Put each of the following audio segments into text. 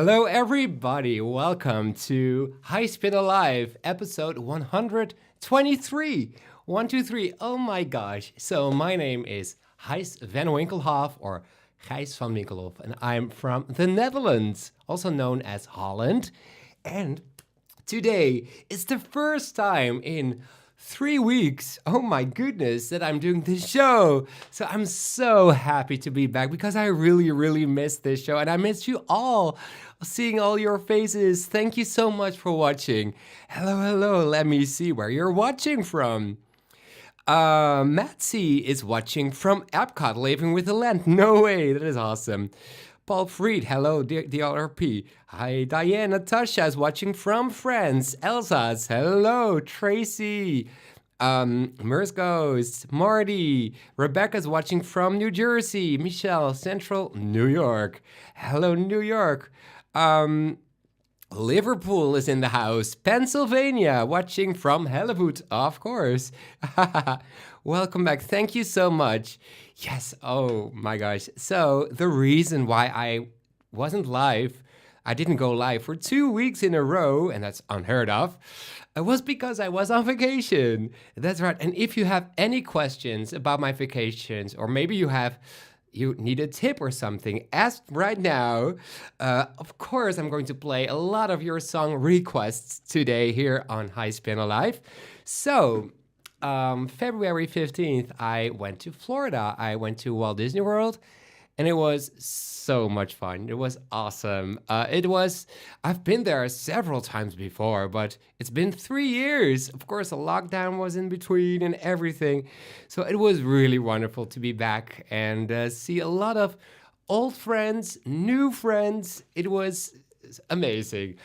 Hello, everybody. Welcome to Gijs Piano Live, episode 123. 123. Oh my gosh. So, my name is Gijs Van Winkelhof, or Gijs Van Winkelhof, and I'm from the Netherlands, also known as Holland. And today is the first time in 3 weeks, oh my goodness, that I'm doing this show. So I'm so happy to be back because I really missed this show and I missed you all, seeing all your faces. Thank you so much for watching. Hello. Let me see where you're watching from. Matsy is watching from Epcot, Living with the Land. No way, that is awesome. Paul Fried, hello, DRP. Hi, Diane. Natasha is watching from France. Elsa's, hello. Tracy, Mers Ghost, Marty. Rebecca's watching from New Jersey. Michelle, Central New York. Hello, New York. Liverpool is in the house. Pennsylvania, watching from Hellevoet, of course. Welcome back. Thank you so much. Yes, oh my gosh. So the reason why I didn't go live for 2 weeks in a row, and that's unheard of, was because I was on vacation. That's right. And if you have any questions about my vacations, or maybe you need a tip or something, ask right now. Of course, I'm going to play a lot of your song requests today here on Gijs Piano Live. So, February 15th, I went to Florida. I went to Walt Disney World, and it was so much fun. It was awesome. I've been there several times before, but it's been 3 years. Of course, a lockdown was in between and everything. So it was really wonderful to be back and see a lot of old friends, new friends. It was amazing.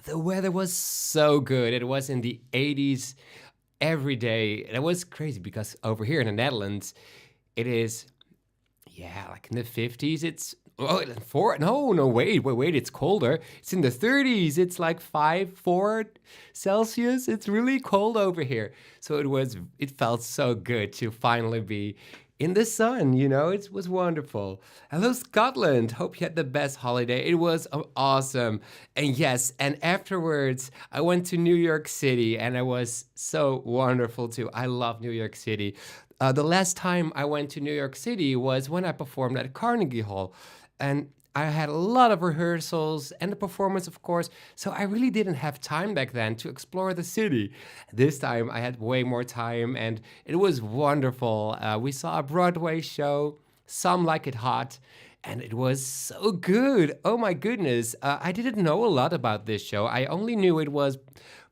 The weather was so good. It was in the 80s every day. And it was crazy because over here in the Netherlands, it is, like in the 50s. It's, wait, it's colder. It's in the 30s. It's like 4 Celsius. It's really cold over here. So it felt so good to finally be in the sun, it was wonderful. Hello, Scotland. Hope you had the best holiday. It was awesome. And yes, and afterwards, I went to New York City, and it was so wonderful too. I love New York City. The last time I went to New York City was when I performed at Carnegie Hall. And I had a lot of rehearsals and the performance, of course, so I really didn't have time back then to explore the city. This time I had way more time and it was wonderful. We saw a Broadway show, Some Like It Hot, and it was so good. Oh my goodness. I didn't know a lot about this show. I only knew it was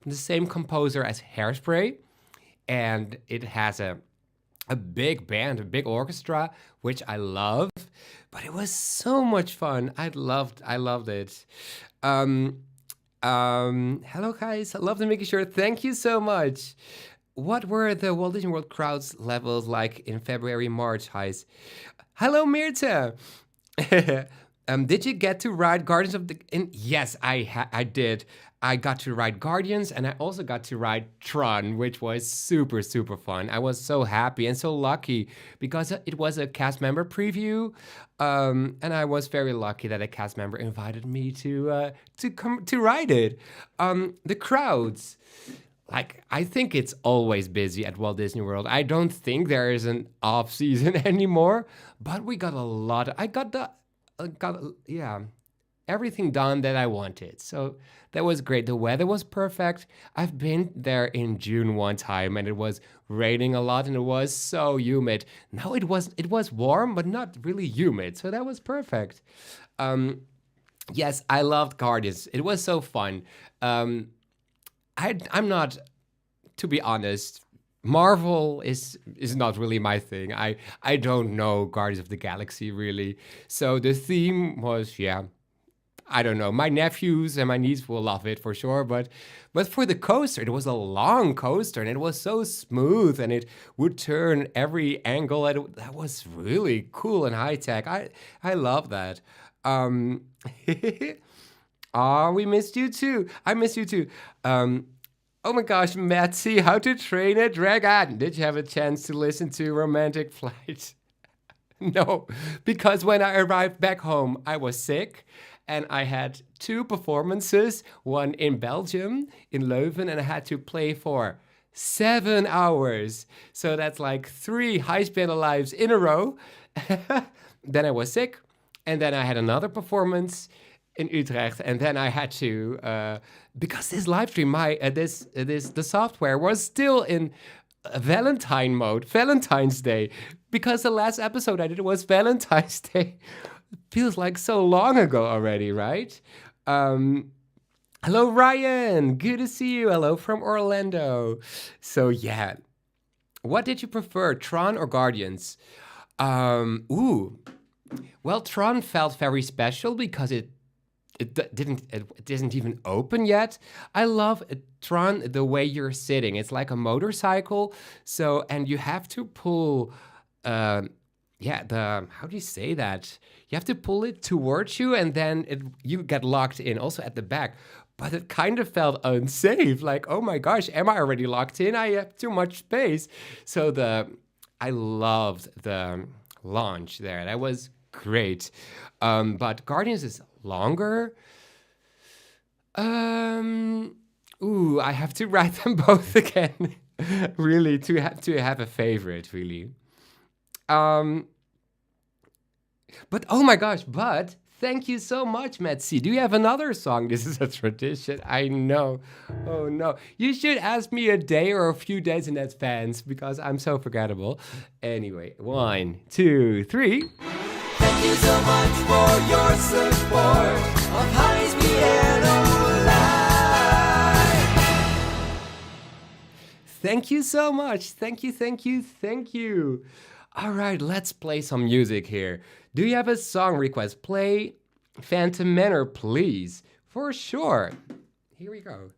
from the same composer as Hairspray, and it has a big band, a big orchestra, which I love. But it was so much fun. I loved it. Hello guys, I love the Mickey shirt. Thank you so much. What were the Walt Disney World crowds levels like in February, March, Gijs? Hello, Mirta. Did you get to ride Guardians of the... Yes, I did. I got to ride Guardians, and I also got to ride Tron, which was super fun. I was so happy and so lucky because it was a cast member preview, and I was very lucky that a cast member invited me to come to ride it. The crowds, I think it's always busy at Walt Disney World. I don't think there is an off season anymore, but we got a lot. I got everything done that I wanted. So that was great. The weather was perfect. I've been there in June one time and it was raining a lot and it was so humid. No, it was warm, but not really humid. So that was perfect. Yes, I loved Guardians. It was so fun. I'm not, to be honest, Marvel is not really my thing. I don't know Guardians of the Galaxy really. So the theme was, I don't know. My nephews and my niece will love it for sure, but for the coaster, it was a long coaster and it was so smooth and it would turn every angle. That was really cool and high tech. I love that. We missed you too. I miss you too. Oh my gosh, Matsy, How to Train a Dragon. Did you have a chance to listen to Romantic Flight? No, because when I arrived back home, I was sick and I had two performances, one in Belgium, in Leuven, and I had to play for 7 hours. So that's like three high piano lives in a row. Then I was sick, and then I had another performance in Utrecht, and then I had to because this live stream, the software was still in Valentine mode, Valentine's Day, because the last episode I did was Valentine's Day. Feels like so long ago already, right? Hello, Ryan. Good to see you. Hello from Orlando. So yeah, what did you prefer, Tron or Guardians? Ooh, well, Tron felt very special because it isn't even open yet. I love Tron the way you're sitting. It's like a motorcycle. So and you have to pull the how do you say that? You have to pull it towards you and then you get locked in also at the back. But it kind of felt unsafe. Like, oh my gosh, am I already locked in? I have too much space. So I loved the launch there. That was great. But Guardians is longer. I have to write them both again. Really, to have a favorite, really. But oh my gosh, but thank you so much, Metsi. Do you have another song? This is a tradition. I know. Oh no. You should ask me a day or a few days in advance because I'm so forgettable. Anyway, 1, 2, 3. Thank you so much for your support of Gijs Piano Live. Thank you so much. Thank you, thank you, thank you. All right, let's play some music here. Do you have a song request? Play Phantom Manor, please. For sure. Here we go.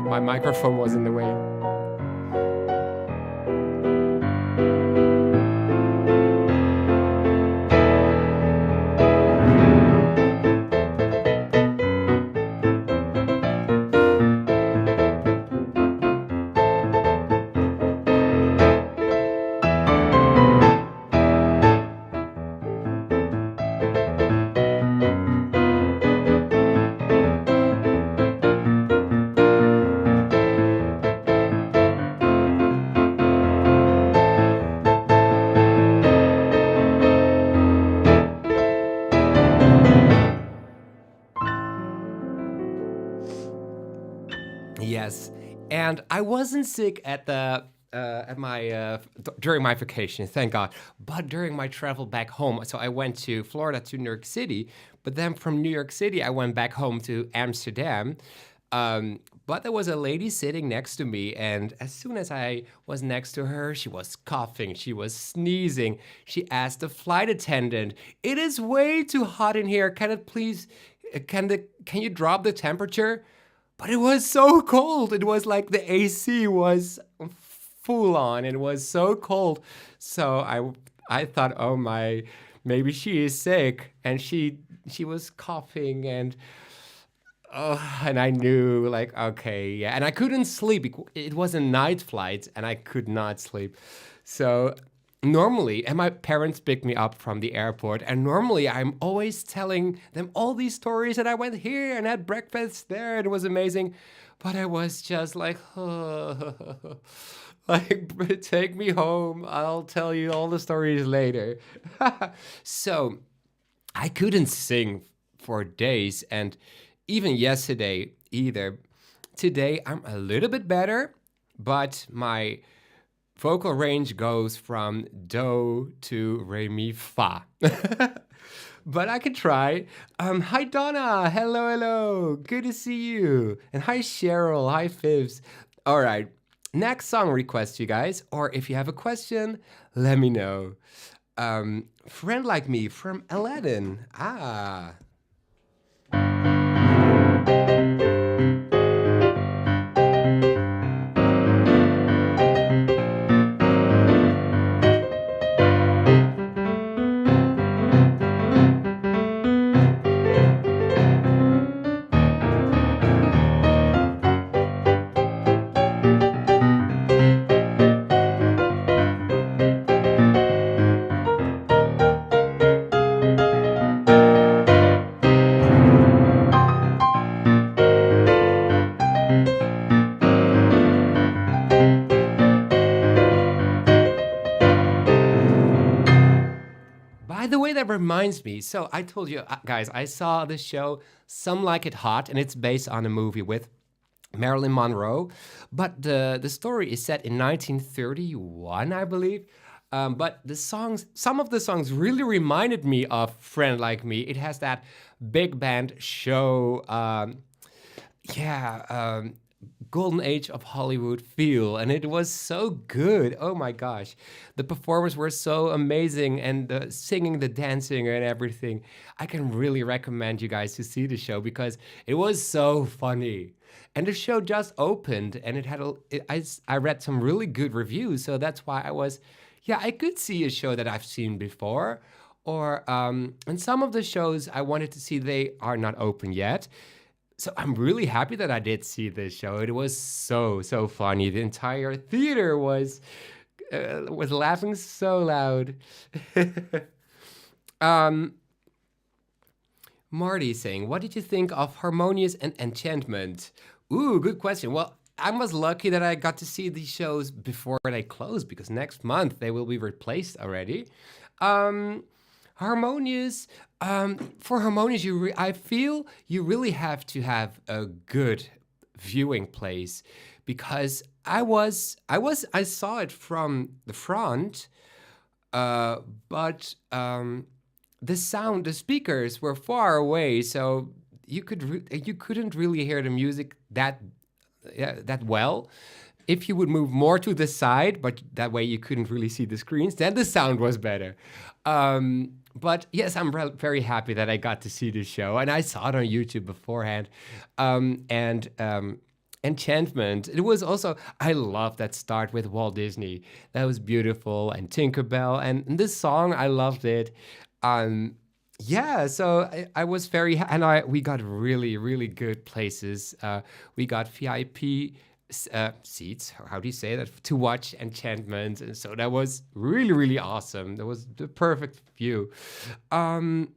My microphone was in the way. Yes, and I wasn't sick during my vacation, thank God. But during my travel back home, so I went to Florida to New York City, but then from New York City I went back home to Amsterdam. But there was a lady sitting next to me, and as soon as I was next to her, she was coughing, she was sneezing. She asked the flight attendant, "It is way too hot in here. Can it please? Can you drop the temperature?" But it was so cold. It was like the AC was full on. It was so cold. So I thought, oh my, maybe she is sick, and she was coughing and I knew like, okay, yeah. And I couldn't sleep. It was a night flight and I could not sleep. So normally, and my parents picked me up from the airport, and normally I'm always telling them all these stories that I went here and had breakfast there and it was amazing. But I was just like, Like, take me home. I'll tell you all the stories later. So I couldn't sing for days, and even yesterday either. Today I'm a little bit better, but my vocal range goes from do to re mi fa. But I can try. Hi Donna, hello, hello, good to see you. And hi Cheryl, hi Fibs. All right, next song request, you guys, or if you have a question, let me know. Friend Like Me from Aladdin. Ah. By the way, that reminds me. So I told you, guys, I saw the show Some Like It Hot, and it's based on a movie with Marilyn Monroe. But the story is set in 1931, I believe. But the songs, some of the songs really reminded me of Friend Like Me. It has that big band show, golden age of Hollywood feel, and it was so good. Oh my gosh, the performers were so amazing, and the singing, the dancing, and everything. I can really recommend you guys to see the show because it was so funny. And the show just opened, and I read some really good reviews, so that's why I could see a show that I've seen before, or and some of the shows I wanted to see, they are not open yet. So I'm really happy that I did see this show. It was so funny. The entire theater was laughing so loud. Marty saying, "What did you think of Harmonious and Enchantment?" Ooh, good question. Well, I was lucky that I got to see these shows before they closed because next month they will be replaced already. Harmonious. For Harmonious, I feel you really have to have a good viewing place because I saw it from the front, but the speakers were far away, so you couldn't really hear the music that well. If you would move more to the side, but that way you couldn't really see the screens, then the sound was better. But yes, I'm very happy that I got to see the show, and I saw it on YouTube beforehand. Enchantment. It was also, I love that start with Walt Disney. That was beautiful, and Tinkerbell, and this song, I loved it. So I was we got really, really good places. We got VIP seats, how do you say that, to watch Enchantment, and so that was really, really awesome. That was the perfect view. The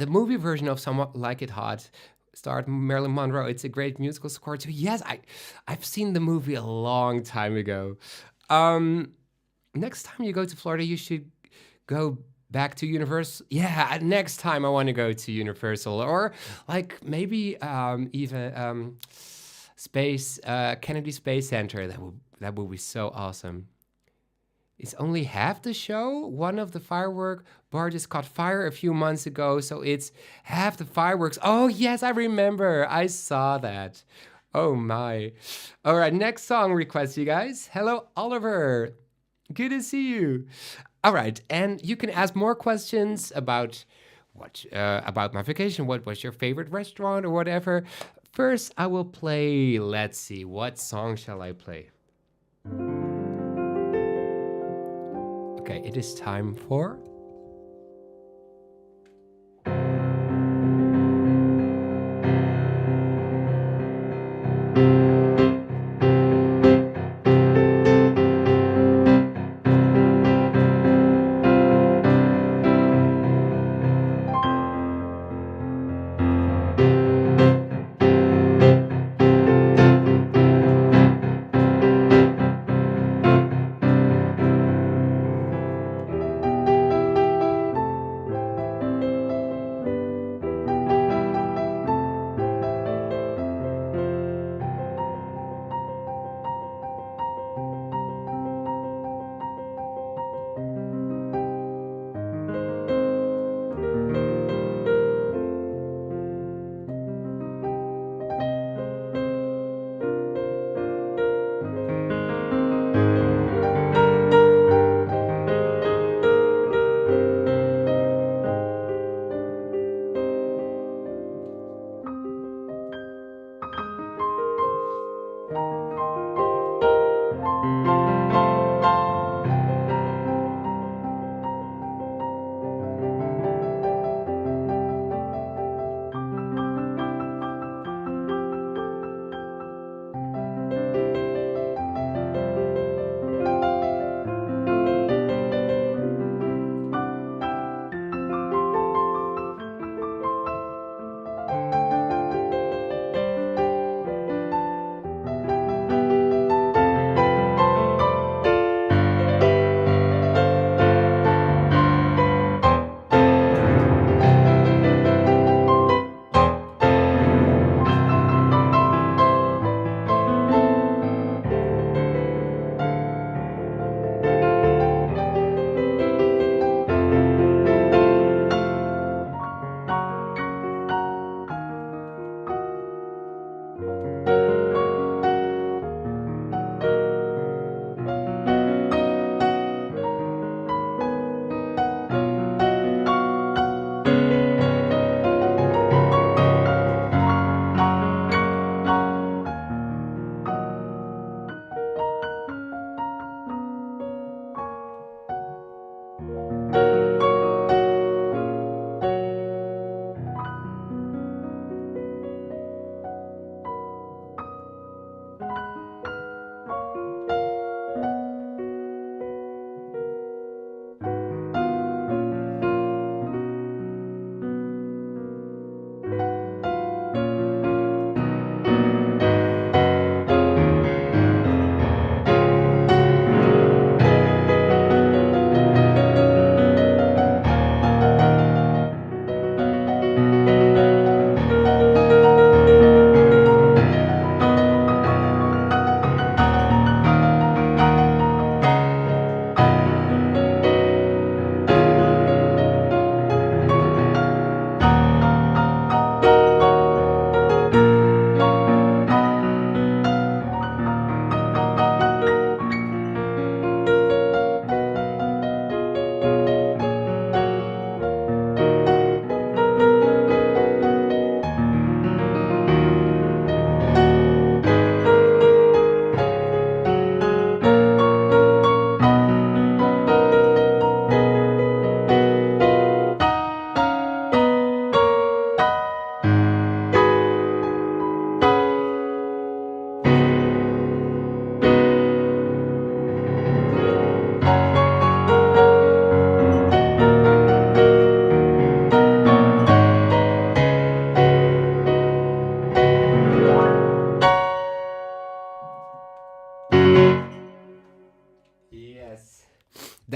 movie version of Somewhat Like It Hot starred Marilyn Monroe. It's a great musical score too. Yes, I've seen the movie a long time ago. Next time you go to Florida, you should go back to Universal. Yeah, next time I want to go to Universal, or like maybe even Kennedy Space Center. That would be so awesome. It's only half the show. One of the firework barges caught fire a few months ago, so it's half the fireworks. Oh yes, I remember. I saw that. Oh my. All right, next song request, you guys. Hello, Oliver. Good to see you. All right, and you can ask more questions about about my vacation. What was your favorite restaurant or whatever? First, I will play, let's see, what song shall I play? Okay, it is time for...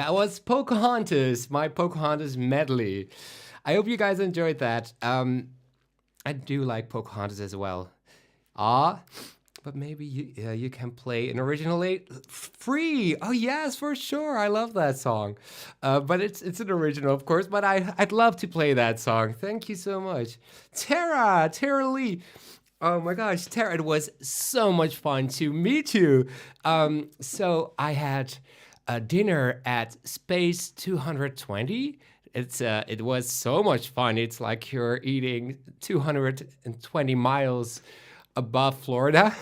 That was Pocahontas, my Pocahontas medley. I hope you guys enjoyed that. I do like Pocahontas as well. But maybe you can play an original free. Oh yes, for sure. I love that song. But it's an original, of course. But I'd love to play that song. Thank you so much, Tara Lee. Oh my gosh, Tara! It was so much fun to meet you. So I had a dinner at Space 220. It was so much fun. It's like you're eating 220 miles above Florida.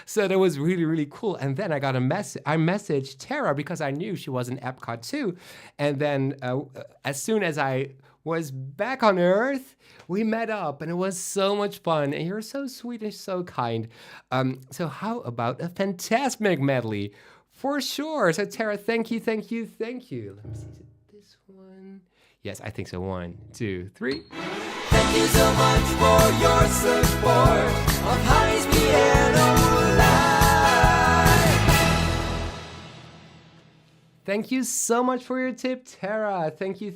So that was really, really cool. And then I got a message. I messaged Tara because I knew she was in Epcot too. And then as soon as I was back on Earth, we met up and it was so much fun. And you're so sweet and so kind. So how about a Fantasmic medley? For sure. So Tara, thank you. Let me see, is it this one? Yes, I think so. 1, 2, 3. Thank you so much for your support of Gijs Piano Live. Thank you so much for your tip, Tara. Thank you.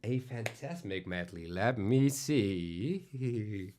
A Fantasmic medley. Let me see.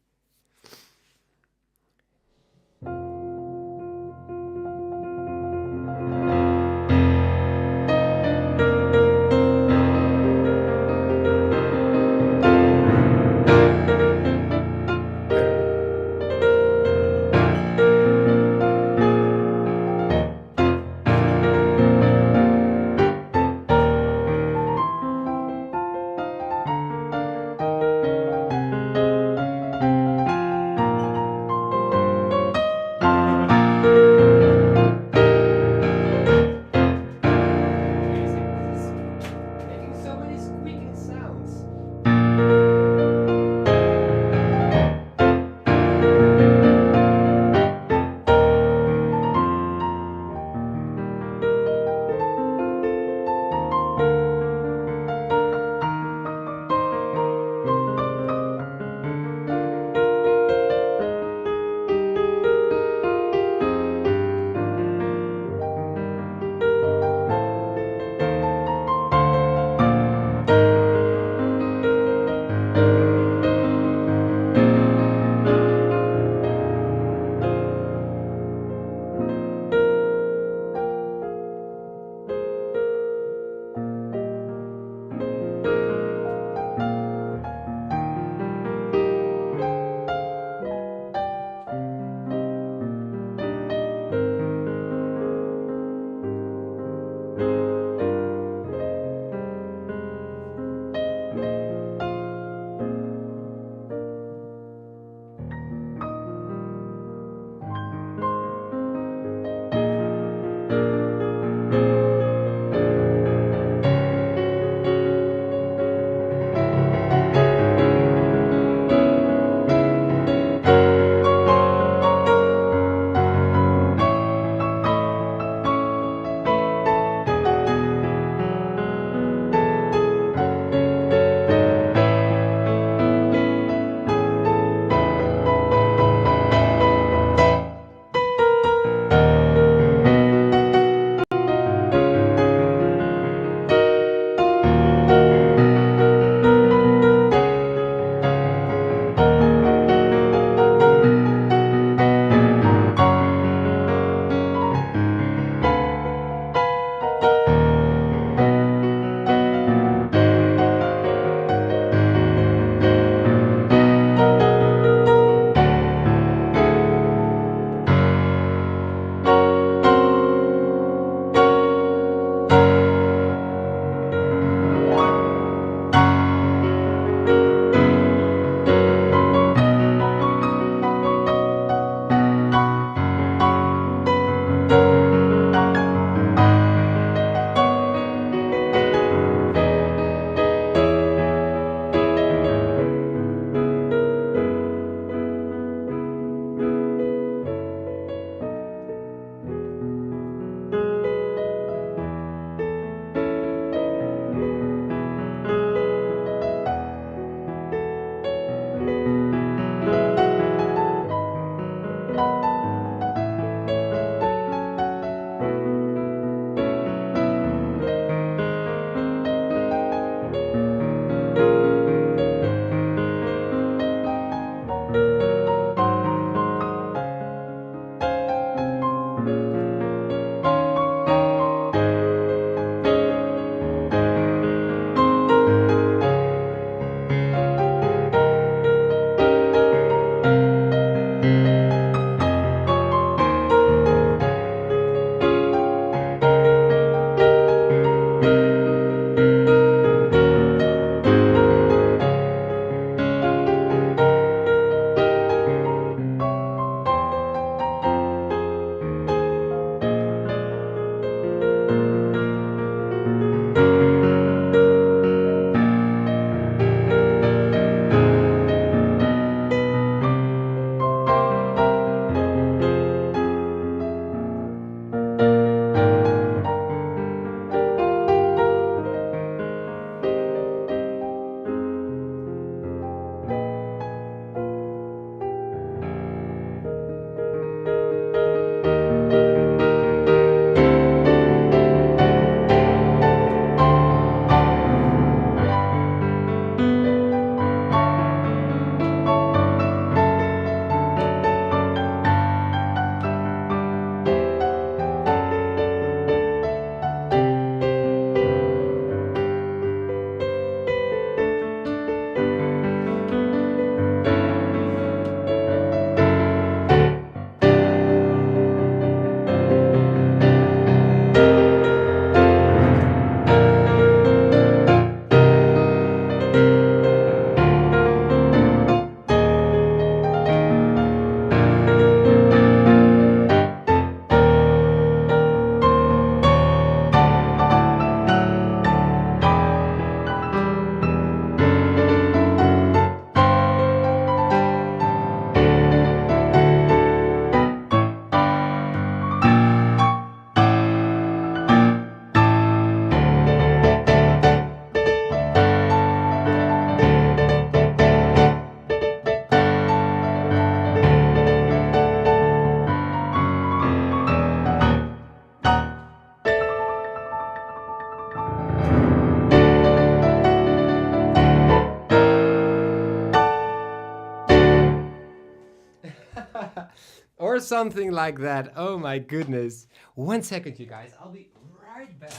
or something like that. Oh my goodness. 1 second, you guys. I'll be right back.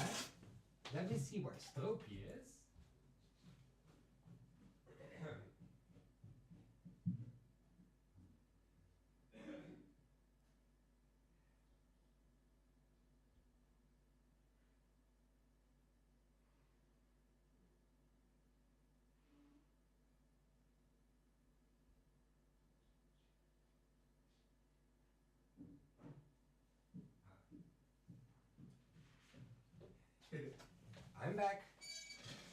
Let me see where Stropie is. I'm back.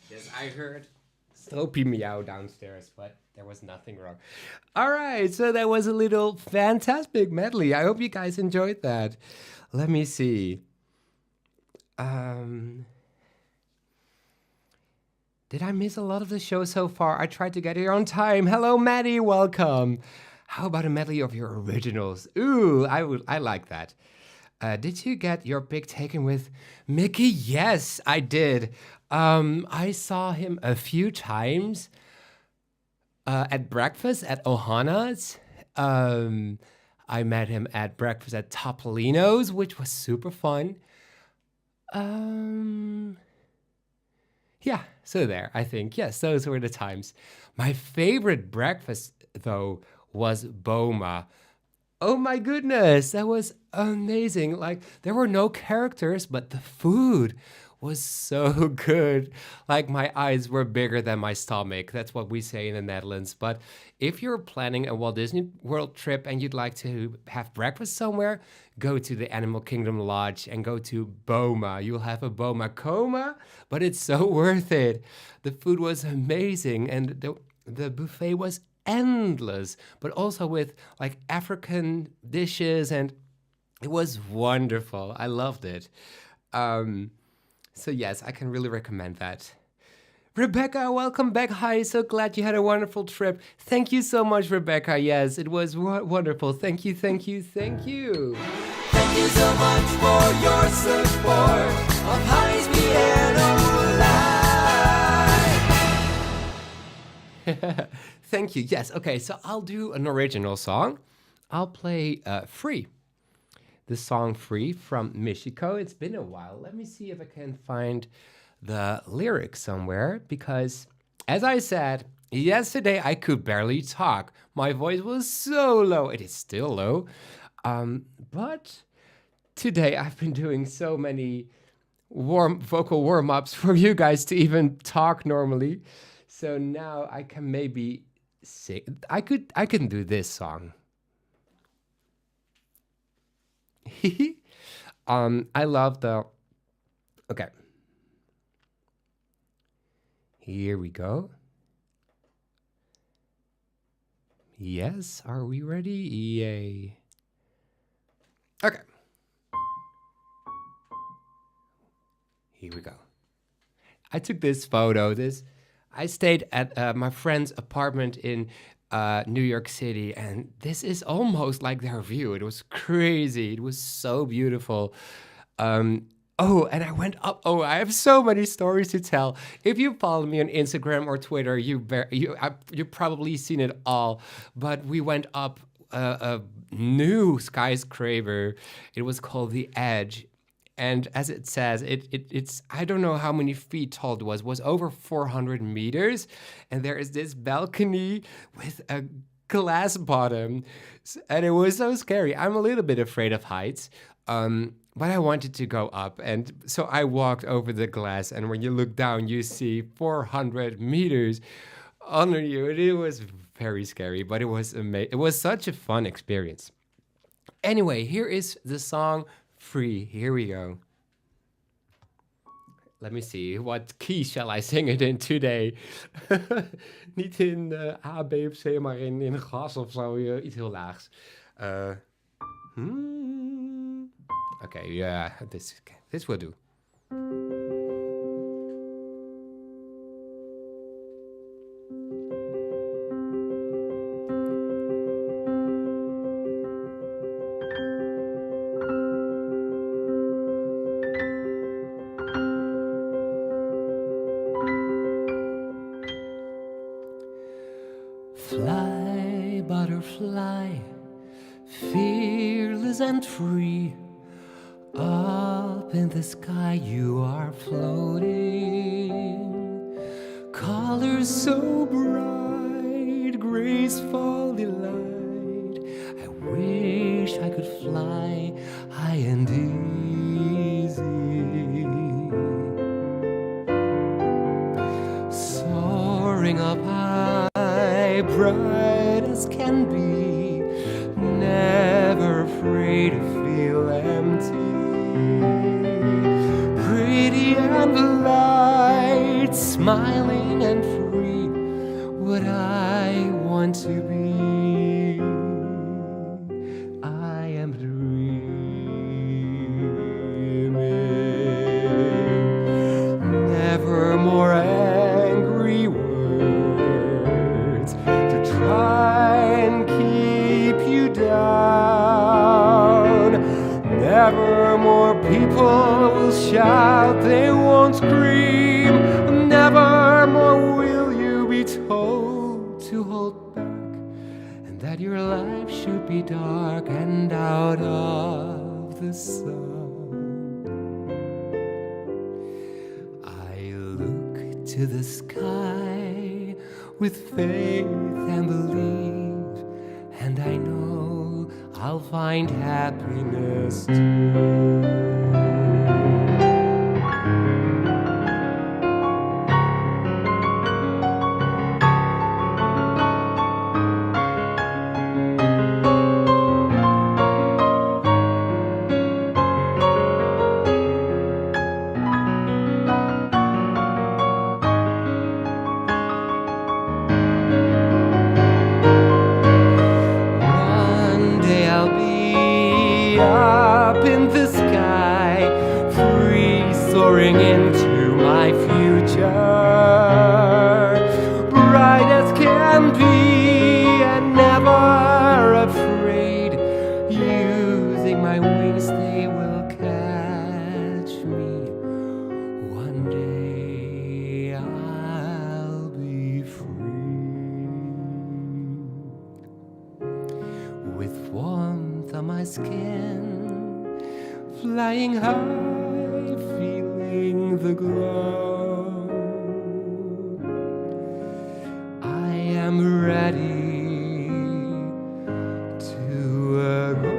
Yes, I heard Stropie meow downstairs, but there was nothing wrong. All right, so that was a little fantastic medley. I hope you guys enjoyed that. Let me see. Did I miss a lot of the show so far? I tried to get here on time. Hello, Maddie. Welcome. How about a medley of your originals? Ooh, I like that. Did you get your pic taken with Mickey? Yes, I did. I saw him a few times at breakfast at Ohana's. I met him at breakfast at Topolino's, which was super fun. Yeah, so there, I think. Yes, those were the times. My favorite breakfast, though, was Boma. Oh my goodness, that was amazing. Like, there were no characters, but the food was so good. Like, my eyes were bigger than my stomach. That's what we say in the Netherlands. But if you're planning a Walt Disney World trip and you'd like to have breakfast somewhere, go to the Animal Kingdom Lodge and go to Boma. You'll have a Boma coma, but it's so worth it. The food was amazing, and the buffet was endless, but also with like African dishes, and it was wonderful. I loved it. So yes, I can really recommend that. Rebecca, welcome back. Hi, so glad you had a wonderful trip. Thank you so much, Rebecca. Yes, it was wonderful. Thank you, thank you, thank you. Thank you so much for your support of Gijs Piano Live. Thank you. Yes. Okay. So I'll do an original song. I'll play Free. The song Free from Michiko. It's been a while. Let me see if I can find the lyrics somewhere, because as I said, yesterday I could barely talk. My voice was so low. It is still low. But today I've been doing so many vocal warm-ups for you guys to even talk normally. So now I can maybe sing. I can do this song. I love the. Okay. Here we go. Yes, are we ready? Yay. Okay. Here we go. I took this photo. I stayed at my friend's apartment in New York City, and this is almost like their view. It was crazy. It was so beautiful. Oh, and I went up. Oh, I have so many stories to tell. If you follow me on Instagram or Twitter, you've probably seen it all. But we went up a new skyscraper. It was called The Edge. And as it says, it's I don't know how many feet tall it was over 400 meters. And there is this balcony with a glass bottom. And it was so scary. I'm a little bit afraid of heights. But I wanted to go up. And so I walked over the glass. And when you look down, you see 400 meters under you. And it was very scary, but it was amazing. It was such a fun experience. Anyway, here is the song Free. Here we go. Let me see. What key shall I sing it in today? Niet in A, B of C, maar in gas of zo. Iets heel laags. Okay, yeah. This will do. Fly, butterfly, fear fearless and free. Up in the sky you are floating, colors so bright, graceful delight. I wish I could fly high and easy, soaring up high, bright as can be, never afraid to feel empty. Pretty and light, smiling and free, what I want to be. I am dreaming. Never more angry words to try and keep you down. Never more people will shout, they won't scream. Never more will you be told to hold back, and that your life should be dark and out of the sun. I look to the sky with faith and belief, and I know I'll find happiness too. Into my future, bright as can be, and never afraid. Using my wings, they will catch me. One day I'll be free, with warmth on my skin, flying high, feeling the glow. I am ready to go.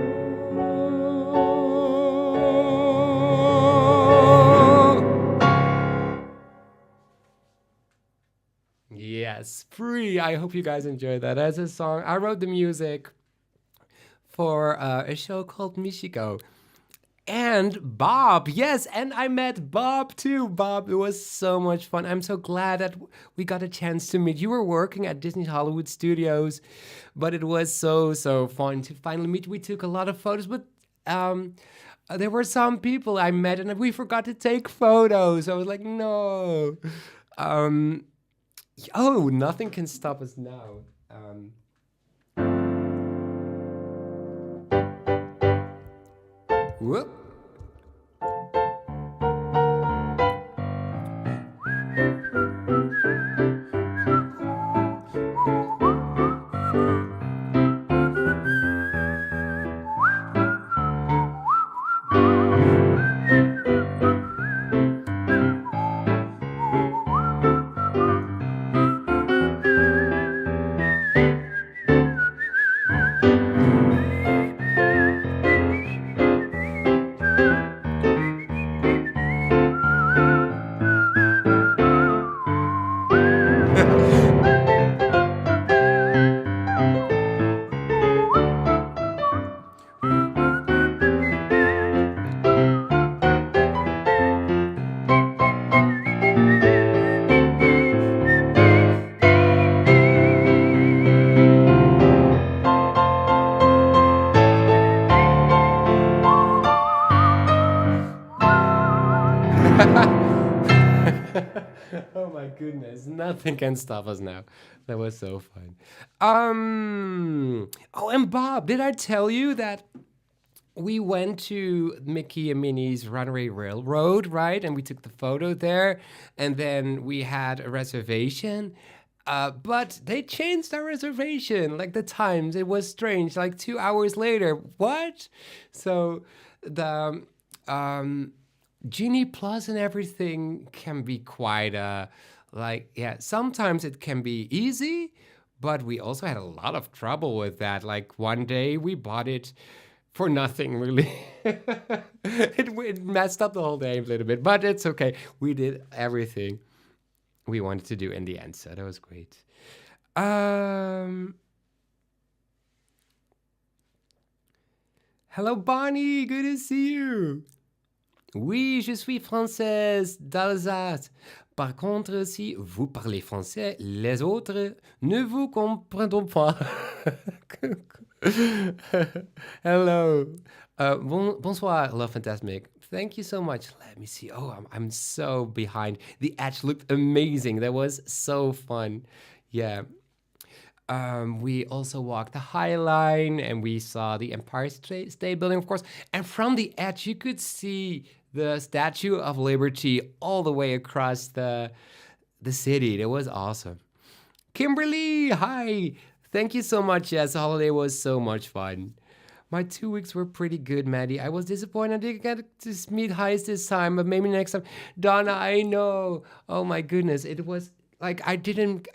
Yes, free. I hope you guys enjoyed that. As a song, I wrote the music for a show called Michiko. And Bob, yes, and I met Bob too. Bob, it was so much fun. I'm so glad that we got a chance to meet. You were working at Disney Hollywood Studios, but it was so fun to finally meet. We took a lot of photos, but there were some people I met and we forgot to take photos. I was like, no. Oh, nothing can stop us now. Whoop. Oh my goodness, nothing can stop us now. That was so fun. Oh, and Bob, did I tell you that we went to Mickey and Minnie's Runaway Railroad, right? And we took the photo there, and then we had a reservation. But they changed our reservation, like the times. It was strange. Like 2 hours later, what? So the Genie Plus and everything can be quite like, yeah, sometimes it can be easy, but we also had a lot of trouble with that. Like one day we bought it for nothing, really. It messed up the whole day a little bit, but it's okay. We did everything we wanted to do in the end, so that was great. Hello, Bonnie. Good to see you. Oui, je suis française d'Alsace. Par contre, si vous parlez français, les autres ne vous comprendront pas. Hello. Bonsoir, Love Fantasmic. Thank you so much. Let me see. Oh, I'm so behind. The edge looked amazing. That was so fun. Yeah. We also walked the High Line and we saw the Empire State Building, of course. And from the edge, you could see the Statue of Liberty all the way across the city. That was awesome. Kimberly, hi. Thank you so much. Yes, the holiday was so much fun. My 2 weeks were pretty good, Maddie. I was disappointed I didn't get to meet Heist this time, but maybe next time. Donna, I know. Oh my goodness. It was like I didn't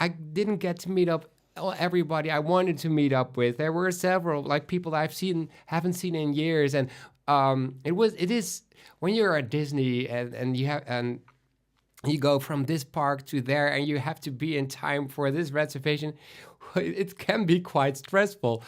get to meet up everybody I wanted to meet up with. There were several like people that haven't seen in years, and it is when you're at Disney and you go from this park to there and you have to be in time for this reservation. It can be quite stressful.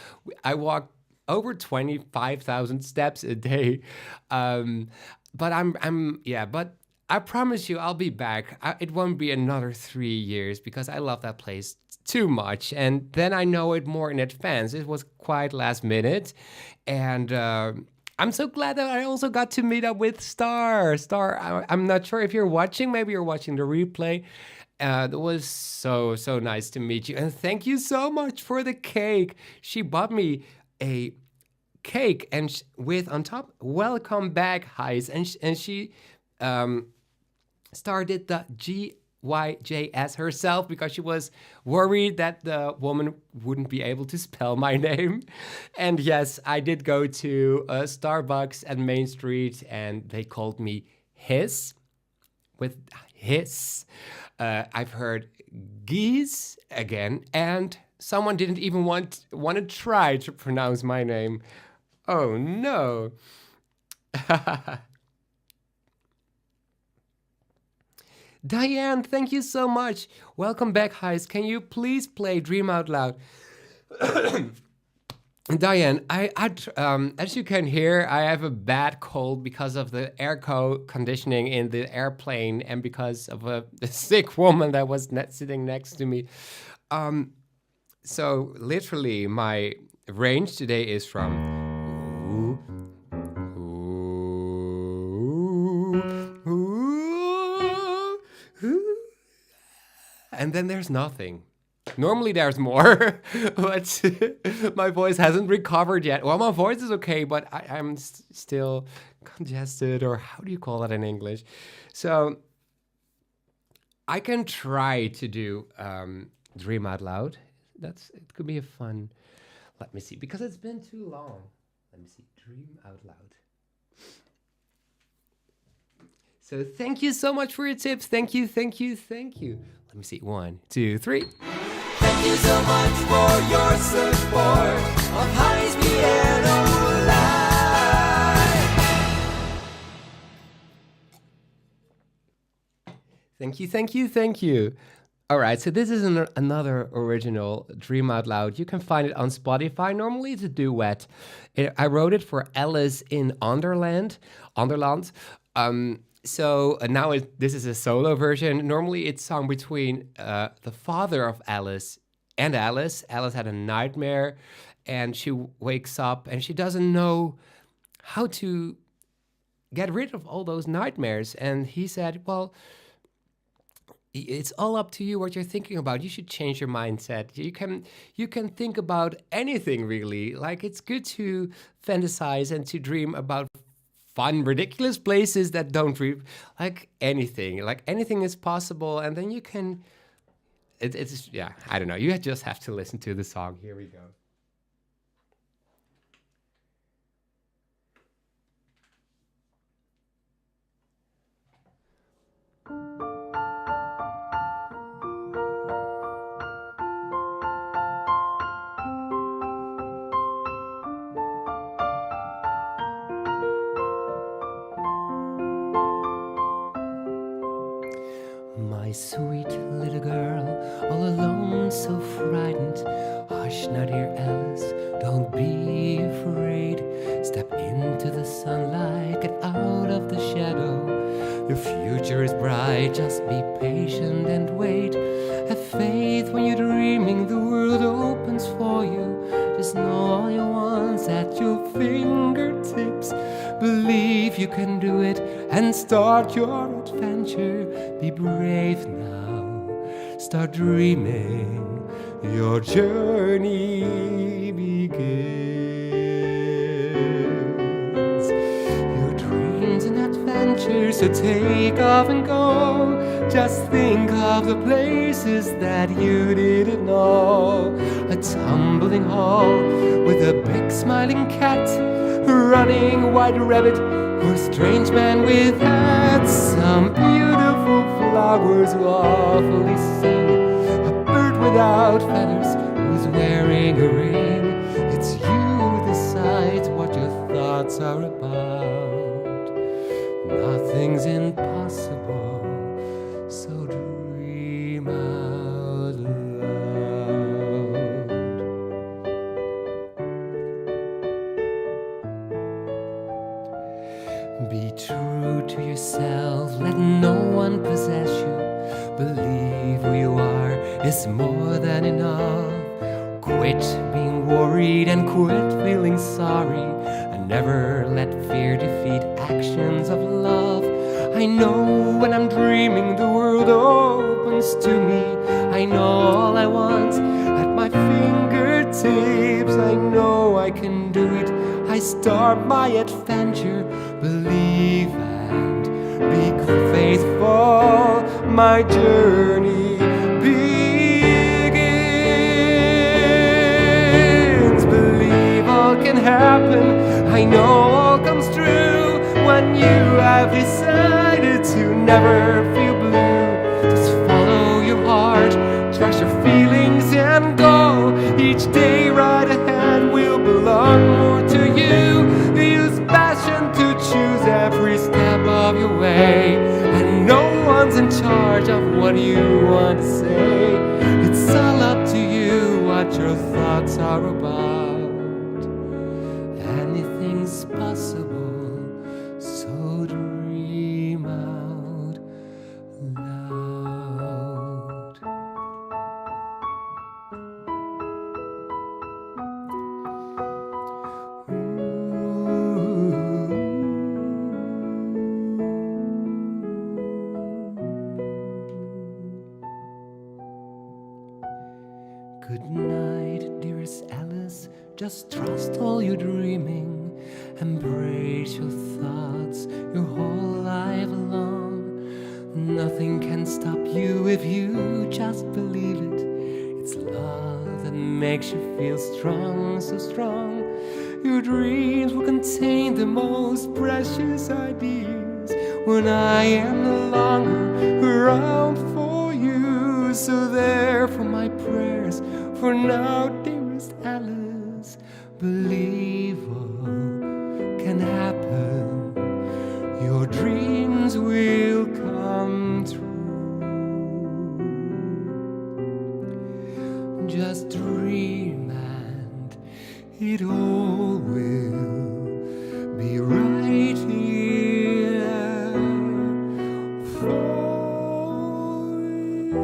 I walk over 25,000 steps a day, but but I promise you I'll be back. It won't be another 3 years because I love that place too much, and then I know it more in advance. It was quite last minute, and I'm so glad that I also got to meet up with Star. I'm not sure if you're watching. Maybe you're watching the replay. It was so nice to meet you, and thank you so much for the cake. She bought me a cake and with on top "Welcome back, Heis," and she started the GYJS herself because she was worried that the woman wouldn't be able to spell my name. And yes, I did go to a Starbucks at Main Street and they called me His with His. I've heard Gijs again, and someone didn't even want to try to pronounce my name. Oh no. Diane, thank you so much. Welcome back, Heis. Can you please play Dream Out Loud? Diane, as you can hear, I have a bad cold because of the air conditioning in the airplane and because of a sick woman that was sitting next to me. So literally, my range today is from and then there's nothing. Normally there's more, but my voice hasn't recovered yet. Well, my voice is okay, but I'm still congested, or how do you call that in English? So I can try to do Dream Out Loud. It could be a fun. Let me see, because it's been too long. Let me see, Dream Out Loud. So thank you so much for your tips. Thank you. Let me see, 1, 2, 3. Thank you so much for your support of Gijs Piano Live. Thank you. All right, so this is another original Dream Out Loud. You can find it on Spotify. Normally it's a duet. I wrote it for Alice in Onderland. So now this is a solo version. Normally it's sung between the father of Alice and Alice. Alice had a nightmare and she wakes up and she doesn't know how to get rid of all those nightmares. And he said, well, it's all up to you what you're thinking about. You should change your mindset. You can think about anything, really. Like, it's good to fantasize and to dream about fun, ridiculous places that don't like anything is possible, and then you can it's yeah, I don't know. You just have to listen to the song. Here we go. My sweet little girl, all alone, so frightened. Hush now, dear Alice, don't be afraid. Step into the sunlight, get out of the shadow. Your future is bright, just be patient and wait. Have faith when you're dreaming, the world opens for you. Just know all your wants at your fingertips. Believe you can do it and start your adventure. Be brave now, start dreaming. Your journey begins. Your dreams and adventures, so take off and go. Just think of the places that you didn't know. A tumbling hall with a big smiling cat, running white rabbit, or a strange man with hats. Some beautiful flowers who awfully sing. A bird without feathers who's wearing a ring. It's you who decides what your thoughts are about. Nothing's impossible, so dream out loud. Be true to yourself, let no one possess you. Believe who you are is more than enough. Quit being worried and quit feeling sorry. And never let fear defeat actions of love. I know when I'm dreaming the world opens to me. I know all I want at my fingertips. I know I can do it. I start my adventure. Believe and be faithful. My journey begins. Believe all can happen. I know all comes true when you have decided to never feel blue. Just follow your heart, trust your feelings and go. Each day right ahead will belong more to you. Use passion to choose every step of your way. And no one's in charge of what you want to say. It's all up to you what your thoughts are about. Anything's possible, so dream out loud. Good night, dearest Alice. Just trust all your dreaming. Embrace your thoughts your whole life long. Nothing can stop you if you just believe it. It's love that makes you feel strong, so strong. Your dreams will contain the most precious ideas when I am no longer around for you. So therefore my prayers for now, dearest Alice. Believe all can happen. Your dreams will come true. Just dream and it all will be right here for you.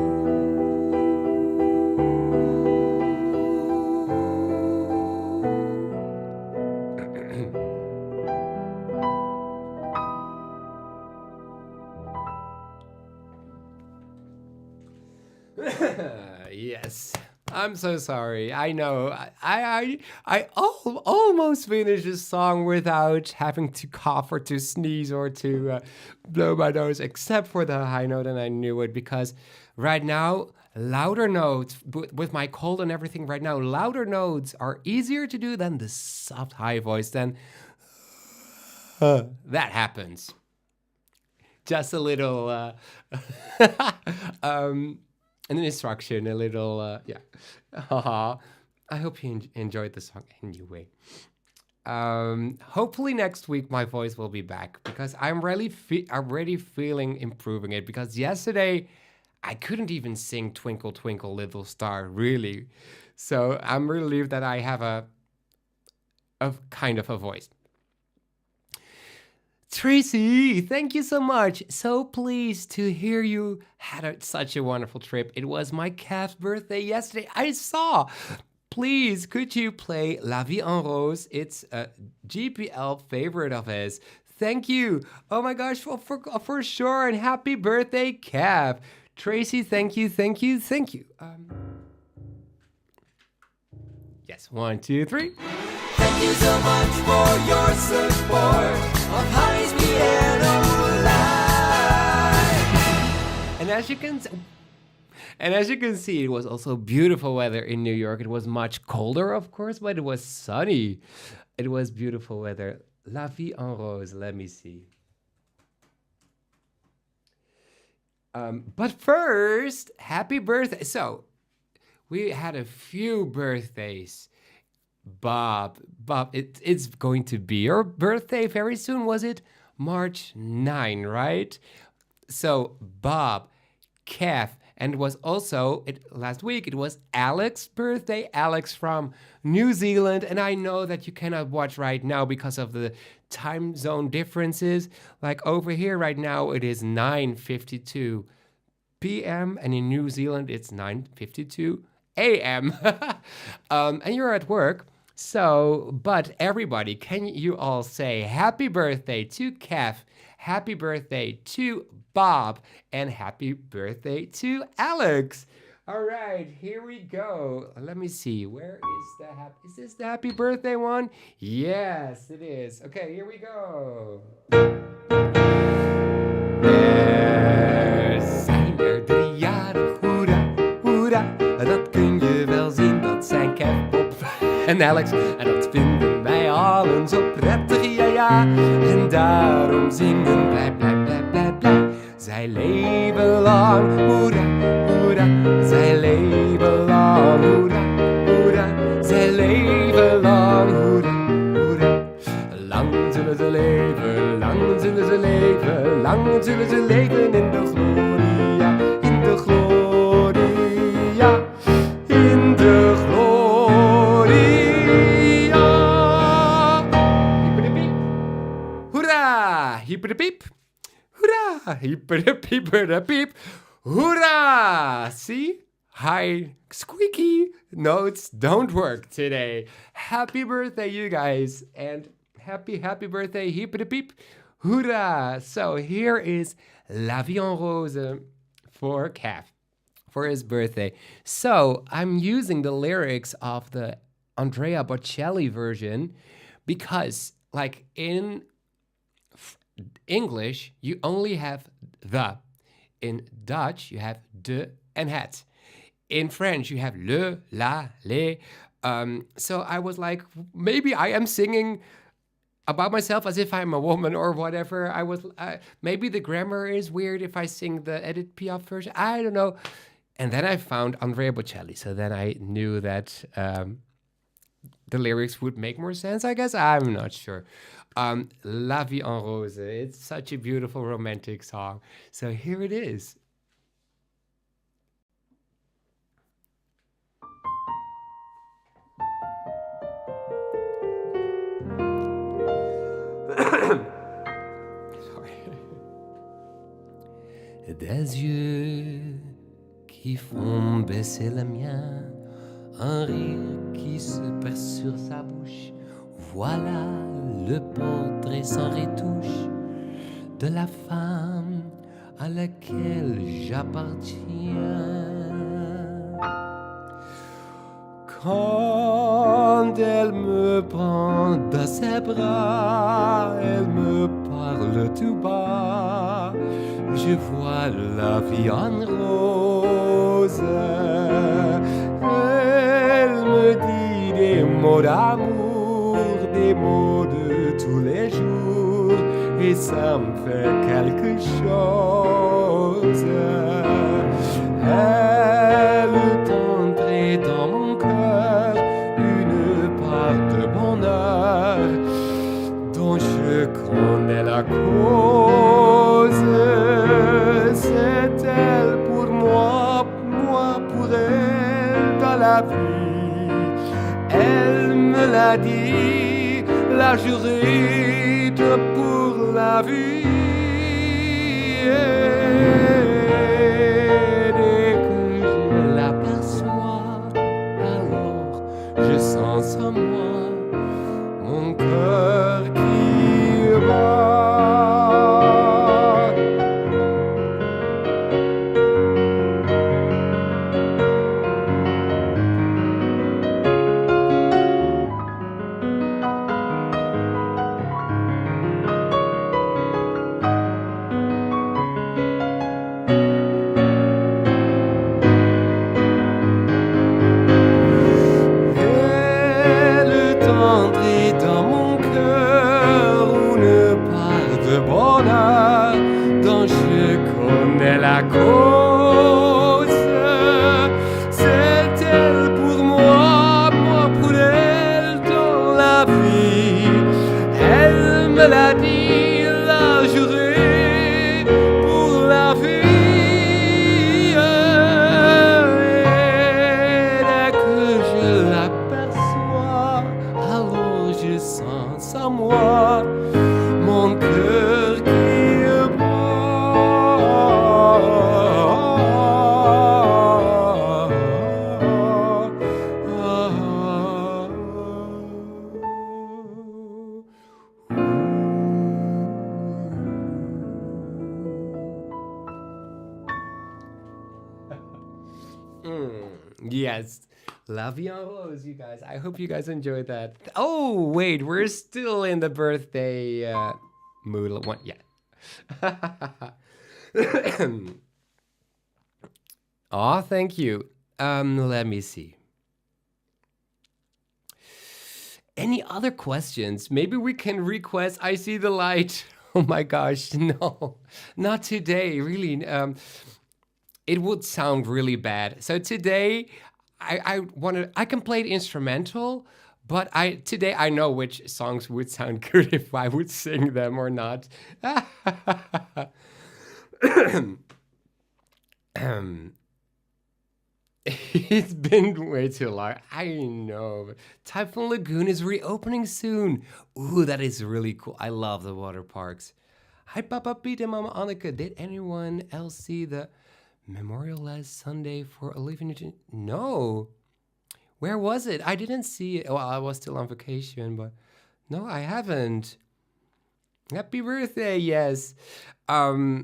Yes. I'm so sorry. I know. I almost finished this song without having to cough or to sneeze or to blow my nose, except for the high note, and I knew it because right now, louder notes, with my cold and everything right now, louder notes are easier to do than the soft high voice. Then that happens. Just a little, an instruction, a little, yeah. I hope you enjoyed the song anyway. Hopefully next week my voice will be back because I'm really already feeling improving it, because yesterday I couldn't even sing Twinkle Twinkle Little Star, really. So I'm relieved that I have a kind of a voice. Tracy, thank you so much. So pleased to hear you had such a wonderful trip. It was my calf's birthday yesterday. I saw. Please, could you play La Vie en Rose? It's a GPL favorite of his. Thank you. Oh my gosh, for sure. And happy birthday, Cav. Tracy, thank you. Yes, 1, 2, 3. Thank you so much for your support of Gijs Piano Live. And as you can see, it was also beautiful weather in New York. It was much colder, of course, but it was sunny. It was beautiful weather. La Vie en Rose, let me see. But first, happy birthday. So, we had a few birthdays. Bob, it's going to be your birthday very soon, was it? March 9, right? So, Bob, Kev, and it was also, last week, it was Alex's birthday. Alex from New Zealand. And I know that you cannot watch right now because of the time zone differences. Like over here right now, it is 9:52 p.m. And in New Zealand, it's 9:52 a.m. And you're at work. So, but everybody, can you all say happy birthday to Kev, happy birthday to Bob, and happy birthday to Alex. All right, here we go. Let me see. Where is is this the happy birthday one? Yes, it is. Okay, here we go. Er zijn er 3 jaren, hoera, hoera. Dat kun je wel zien, dat zijn Kev, Bob en Alex. En dat vinden wij allen zo prettig, ja. En daarom zingen blij, blij, blij, blij, blij. Zij leven lang, hoera, hoera. Zij leven lang, hoera, hoera. Zij leven lang, hoera, hoera. Lang zullen ze leven, lang zullen ze leven. Lang zullen ze leven in de gloria, in de gloria, in de gloria. Hyperdepiep, hoera, hyperdepiep. Hoera! Hyperdepiep. Hoera! See? High squeaky notes don't work today. Happy birthday, you guys. And happy birthday, hyperdepiep. Hoera! So here is La Vie en Rose for Kev, for his birthday. So I'm using the lyrics of the Andrea Bocelli version because, like, in English, you only have the. In Dutch, you have de and het. In French, you have le, la, les. So I was like, maybe I am singing about myself as if I'm a woman or whatever. Maybe the grammar is weird if I sing the Edith Piaf version. I don't know. And then I found Andrea Bocelli. So then I knew that the lyrics would make more sense, I guess. I'm not sure. La Vie en Rose. It's such a beautiful romantic song. So here it is. Sorry. Des yeux qui font baisser le mien, un rire qui se perce sur sa bouche. Voilà le portrait sans retouche de la femme à laquelle j'appartiens. Quand elle me prend dans ses bras, elle me parle tout bas. Je je vois la vie en rose. Elle me dit des mots d'amour, des mots de tous les jours, et ça me fait quelque chose. Elle est entrée dans mon cœur une part de bonheur dont je connais la cause. C'est elle pour moi pour elle dans la vie. Elle me l'a dit, la jurée pour la vie. Et dès que je l'aperçois, alors je sens en moi mon cœur qui bat. La cause, c'est elle pour moi pour elle dans la vie. Elle me l'a dit, l'a juré pour la vie. Et dès que je l'aperçois, alors je sens en moi mon cœur qui Yes, La Vie en Rose, you guys. I hope you guys enjoyed that. Oh, wait, we're still in the birthday mood. One, yeah. Oh, thank you. Let me see. Any other questions? Maybe we can request I See the Light. Oh my gosh, no, not today, really. It would sound really bad. So today, I can play the instrumental, but today I know which songs would sound good if I would sing them or not. It's been way too long. I know. Typhoon Lagoon is reopening soon. Ooh, that is really cool. I love the water parks. Hi, Papa Pete and Mama Annika. Did anyone else see the memorial last Sunday for Olivia Newton? No. Where was it? I didn't see it. Well, I was still on vacation, but no, I haven't. Happy birthday, yes. Hello,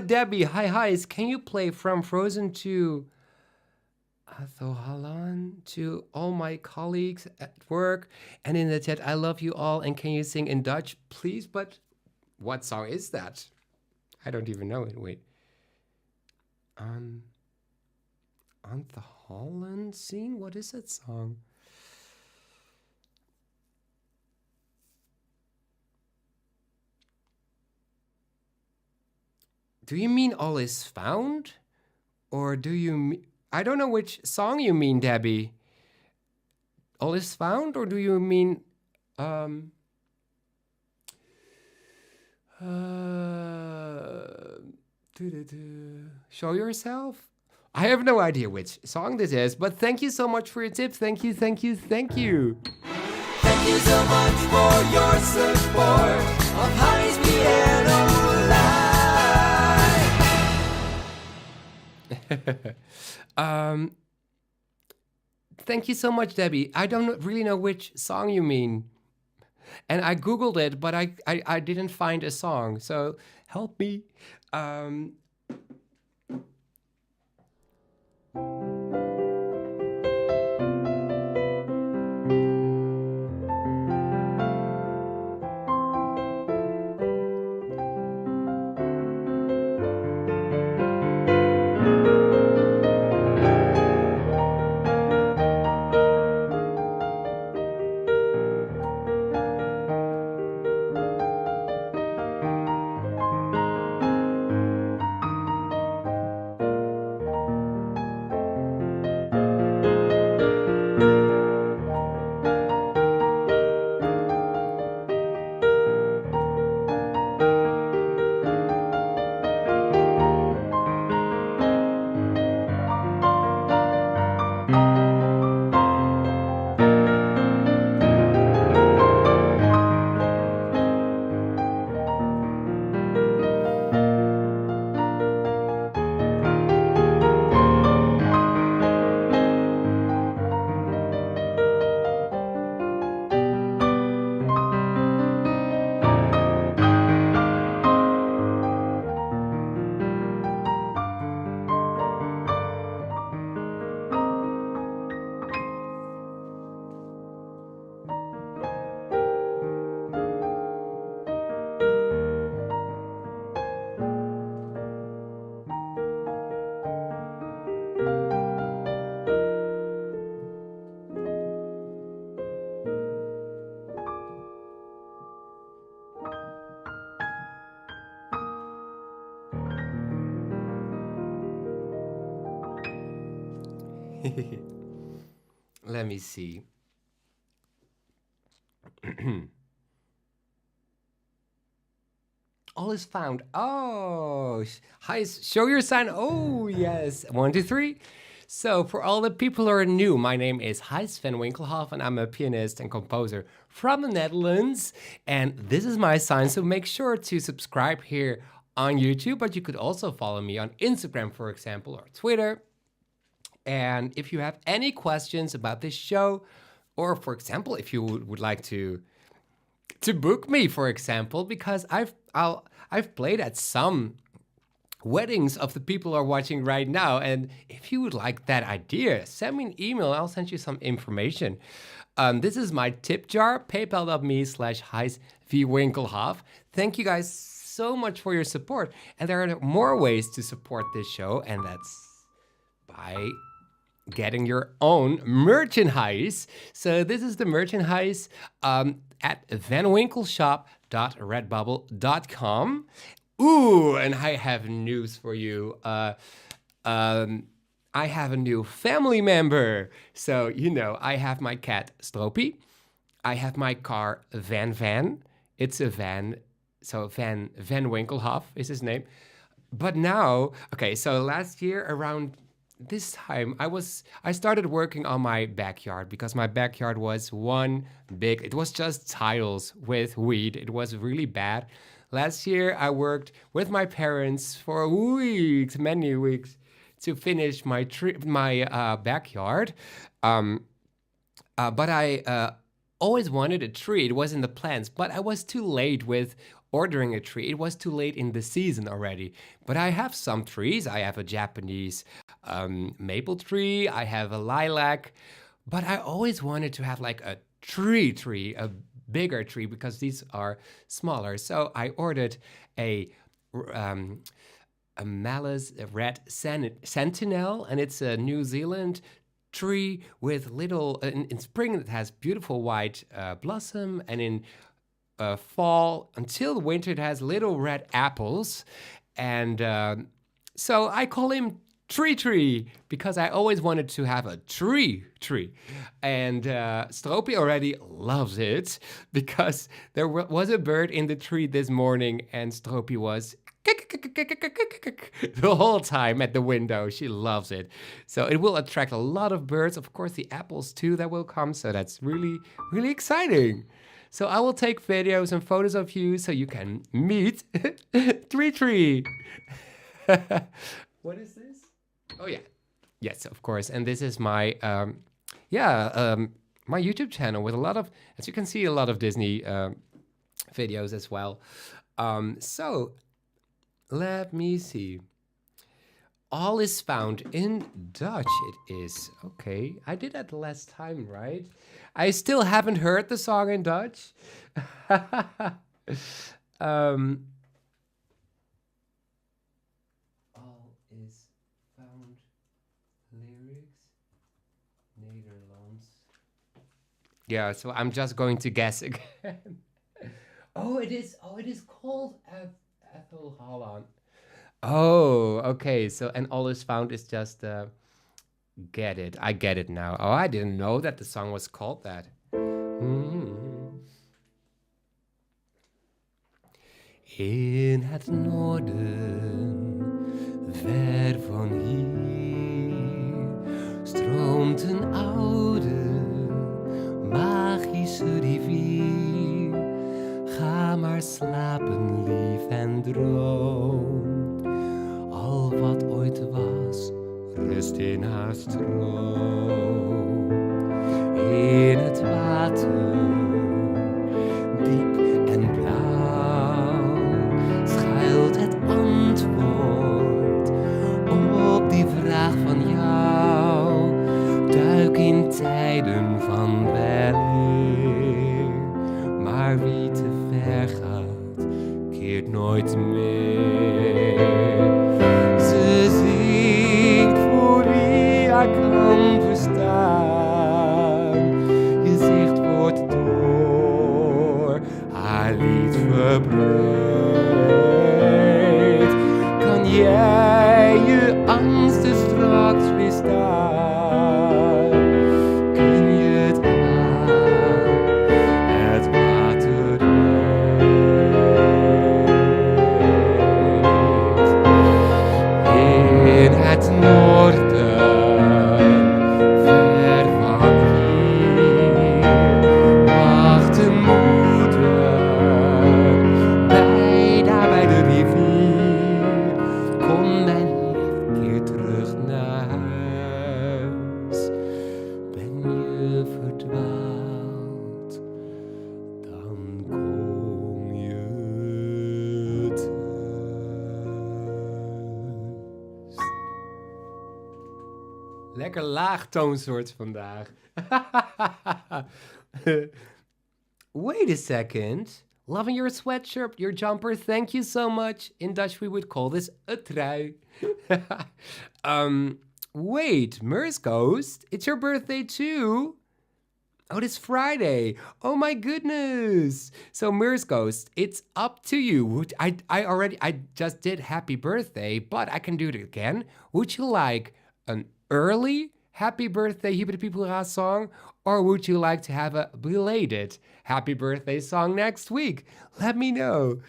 Debbie. Hi. Can you play From Frozen to Athohalan to all my colleagues at work and in the chat? I love you all. And can you sing in Dutch, please? But what song is that? I don't even know it. Wait. On the Holland scene? What is that song? Do you mean All Is Found? Or do you mean... I don't know which song you mean, Debbie. All Is Found? Or do you mean... Show Yourself? I have no idea which song this is, but thank you so much for your tips. Thank you. Thank you so much for your support of Gijs Piano Live. Thank you so much, Debbie. I don't really know which song you mean. And I Googled it, but I didn't find a song. So help me. Let me see. All is found. Oh, hi, show your sign. Oh, yes. 1, 2, 3. So, for all the people who are new, my name is Gijs Van Winkelhof, and I'm a pianist and composer from the Netherlands. And this is my sign, so make sure to subscribe here on YouTube, but you could also follow me on Instagram, for example, or Twitter. And if you have any questions about this show, or for example, if you would like to book me, for example, because I've played at some weddings of the people who are watching right now, and if you would like that idea, send me an email. I'll send you some information. This is my tip jar, paypal.me/Gijs V. Winkelhof. Thank you guys so much for your support, and there are more ways to support this show, and that's by getting your own merchandise. So this is the merchandise at vanwinkelshop.redbubble.com. Ooh, and I have news for you. I have a new family member. So, I have my cat, Stroopy. I have my car, Van. It's a van. So Van Winkelhof is his name. But now, okay, so last year around this time, I started working on my backyard because my backyard was it was just tiles with weed. It was really bad. Last year, I worked with my parents for many weeks, to finish my backyard. But I always wanted a tree. It was in the plans, but I was too late with ordering a tree. It was too late in the season already. But I have some trees. I have a Japanese maple tree. I have a lilac. But I always wanted to have like a tree, a bigger tree, because these are smaller. So I ordered a Malus Red Sentinel, and it's a New Zealand tree with little, in spring it has beautiful white blossom, and in fall until winter it has little red apples. And so I call him Tree because I always wanted to have a tree. And Stroopy already loves it because there was a bird in the tree this morning, and Stroopy was the whole time at the window. She loves it. So it will attract a lot of birds. Of course, the apples too that will come. So that's really, really exciting. So I will take videos and photos of you so you can meet Tree. What is this? Oh yeah. Yes, of course. And this is my my YouTube channel with a lot of, as you can see, a lot of Disney videos as well. So let me see. All is found in Dutch. It is. Okay. I did that last time, right? I still haven't heard the song in Dutch. All is found. Lyrics. Nederlands. Yeah, so I'm just going to guess again. It is called Ethel Holland. Oh, okay. So, and all is found is just get it. I get it now. Oh, I didn't know that the song was called that. In het noorden, ver van hier, stroomt een oude, magische rivier. Ga maar slapen, lief, en droom. Al wat ooit was, rust in haar stroom. In het water, diep en blauw, schuilt het antwoord op die vraag van jou. Duik in tijden van weleer, maar wie te ver gaat, keert nooit meer. Ze zingt voor wie haar kan verstaan. Je zicht wordt door haar lied verbreid. Kan jij je angsten straks weerstaan? Lekker laag toonsoort vandaag. Wait a second. Loving your sweatshirt, your jumper. Thank you so much. In Dutch, we would call this a trui. Wait, Mer's Ghost, it's your birthday too? Oh, this Friday. Oh my goodness. So Mer's Ghost, it's up to you. I just did happy birthday, but I can do it again. Would you like an early happy birthday Hippity Hoera song, or would you like to have a belated happy birthday song next week? Let me know.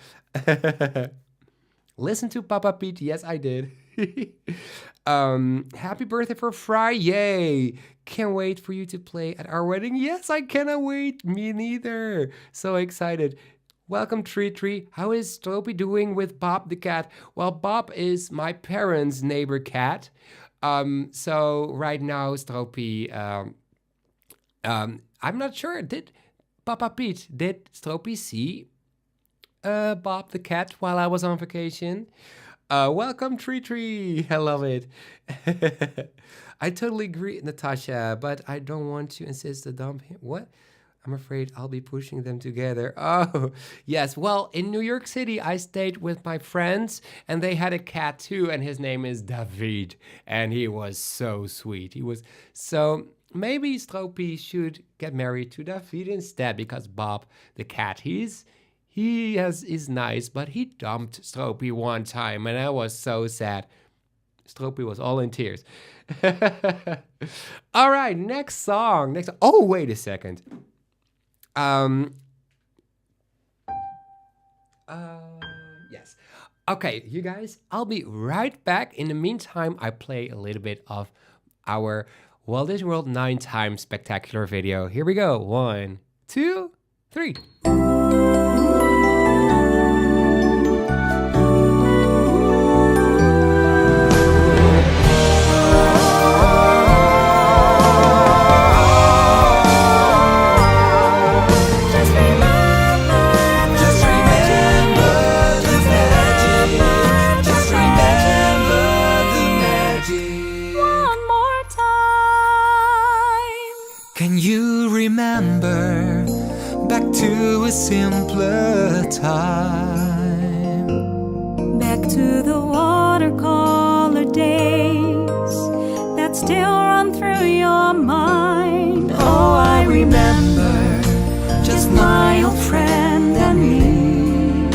Listen to Papa Pete. Yes, I did. Happy birthday for Friday. Can't wait for you to play at our wedding. Yes, I cannot wait. Me neither. So excited. Welcome, Tree. How is Stroopy doing with Bob the cat? Well, Bob is my parents' neighbor cat. So right now, Stroopy, I'm not sure. Did Papa Pete, did Stroopy see Bob the cat while I was on vacation? Welcome, Tree. I love it. I totally agree, Natasha, but I don't want to insist to dump him. What? I'm afraid I'll be pushing them together. Oh, yes. Well, in New York City, I stayed with my friends, and they had a cat too, and his name is David, and he was so sweet. So maybe Stroopy should get married to David instead, because Bob, the cat, is nice, but he dumped Stroopy one time, and I was so sad. Stroopy was all in tears. All right, next song. Oh, wait a second. Yes. Okay, you guys, I'll be right back. In the meantime, I play a little bit of our Walt Disney World 9 times spectacular video. Here we go. 1, 2, 3. To a simpler time, back to the watercolor days that still run through your mind. Oh, I remember just my old friend and me,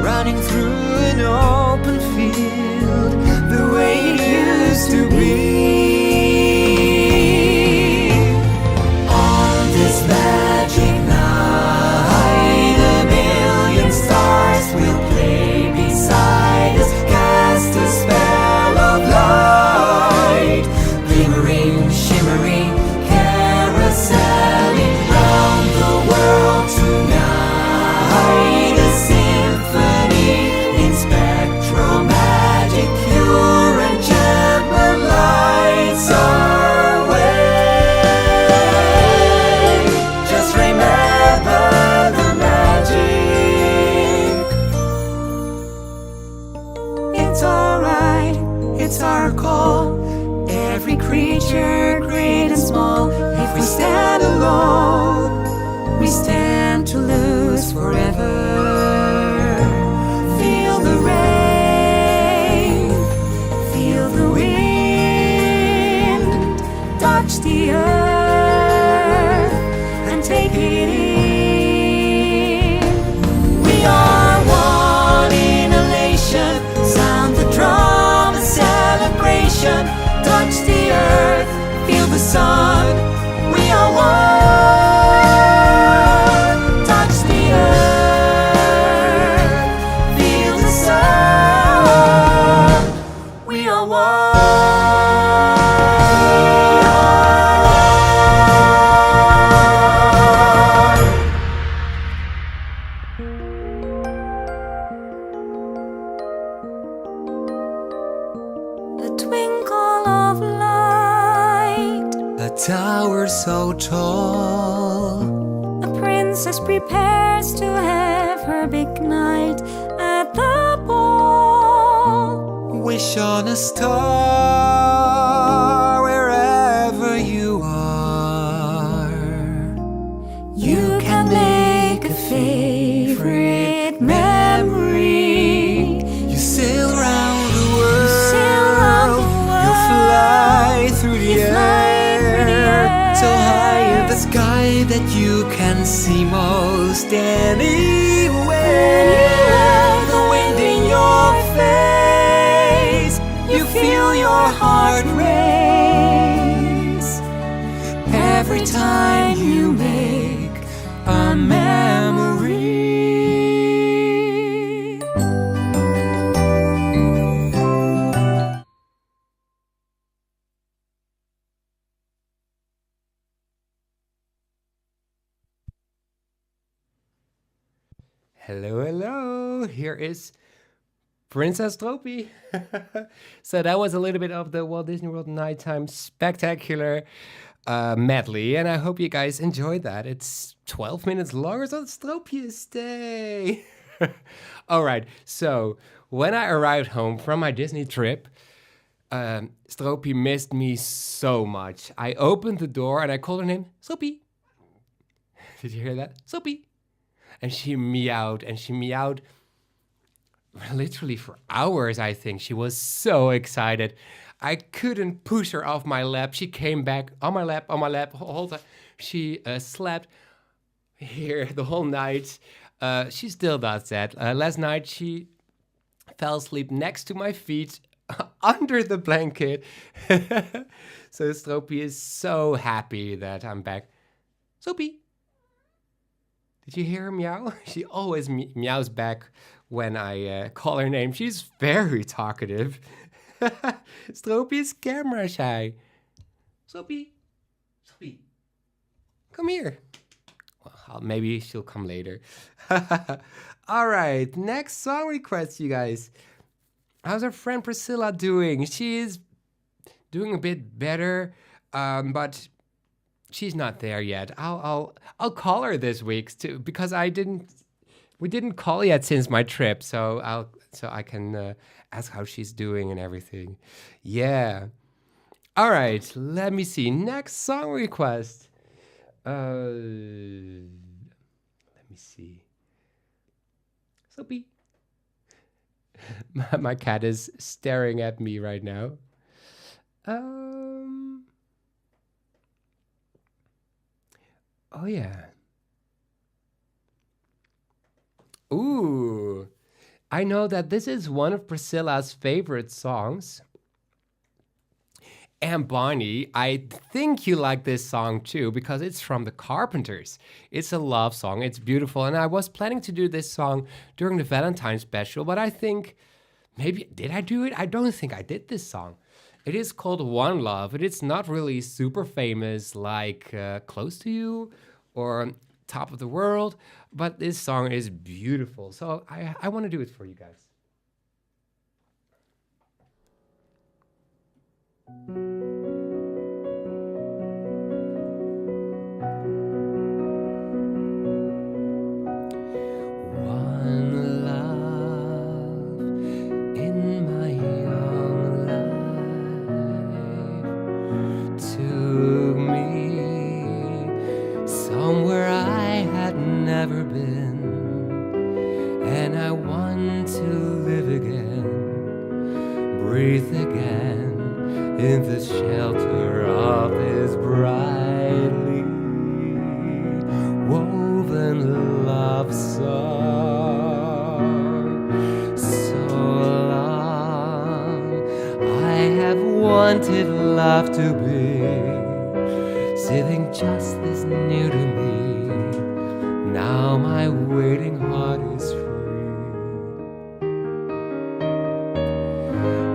running through an open field the way it used to be. On this magic we'll play beside us, cast a spell of light, glimmering, shimmering, carouseling round the world tonight. A symphony in spectral magic, pure and gentle lights our way. Just remember the magic. It's alright, it's our call. Every creature, great and small. If we stand alone, we stand to lose forever. Feel the rain, feel the wind, touch the earth and take it in. We are one in a nation. Sound the drum, a celebration. Touch the earth, feel the sun. We are one. Touch the earth, feel the sun. We are one. Tower so tall, a princess prepares to have her big night at the ball. Wish on a star. can see most anywhere. The wind in your face, you feel your heart race every time you make a memory. Hello, hello. Here is Princess Tropy. So that was a little bit of the Walt Disney World Nighttime Spectacular medley, and I hope you guys enjoyed that. It's 12 minutes longer, so it's Stroopjes Day. All right, so when I arrived home from my Disney trip, Stroopy missed me so much. I opened the door and I called her name, Stroopy. Did you hear that? Stroopy. And she meowed, and she meowed literally for hours, I think. She was so excited. I couldn't push her off my lap. She came back on my lap, whole time. She slept here the whole night. She still does that. Last night, she fell asleep next to my feet under the blanket. So Stroopy is so happy that I'm back. Stroopy. Did you hear her meow? She always meows back when I call her name. She's very talkative. Stroopy is camera shy. Stroopy, Stroopy, come here. Well, maybe she'll come later. All right, next song request, you guys. How's our friend Priscilla doing? She is doing a bit better, but she's not there yet. I'll call her this week too, because we didn't call yet since my trip, so I can ask how she's doing and everything. Yeah. All right, let me see. Next song request. Let me see. Soapy. My cat is staring at me right now. Oh, yeah. Ooh. I know that this is one of Priscilla's favorite songs. And Bonnie, I think you like this song too, because it's from the Carpenters. It's a love song. It's beautiful. And I was planning to do this song during the Valentine's special, but I think maybe, did I do it? I don't think I did this song. It is called One Love, and it's not really super famous like Close to You or Top of the World, but this song is beautiful. So I want to do it for you guys. One love in my young life took me somewhere I had never been, and I want to live again, breathe again in the shelter of his brightly woven love song. So long I have wanted love to be sitting just as near to me. Now my waiting heart is free.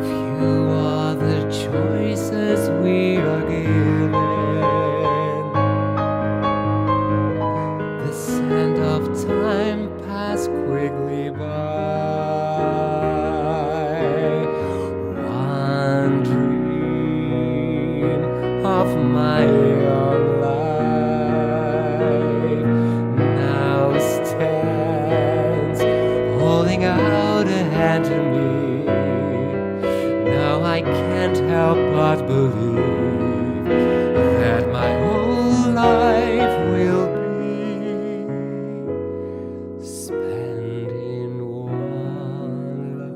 Few are the choices we are given. The sand of time passed quickly by. One dream of my young life now stands, holding out a hand to me. Now I can't help but believe that my whole life will be spent in one love.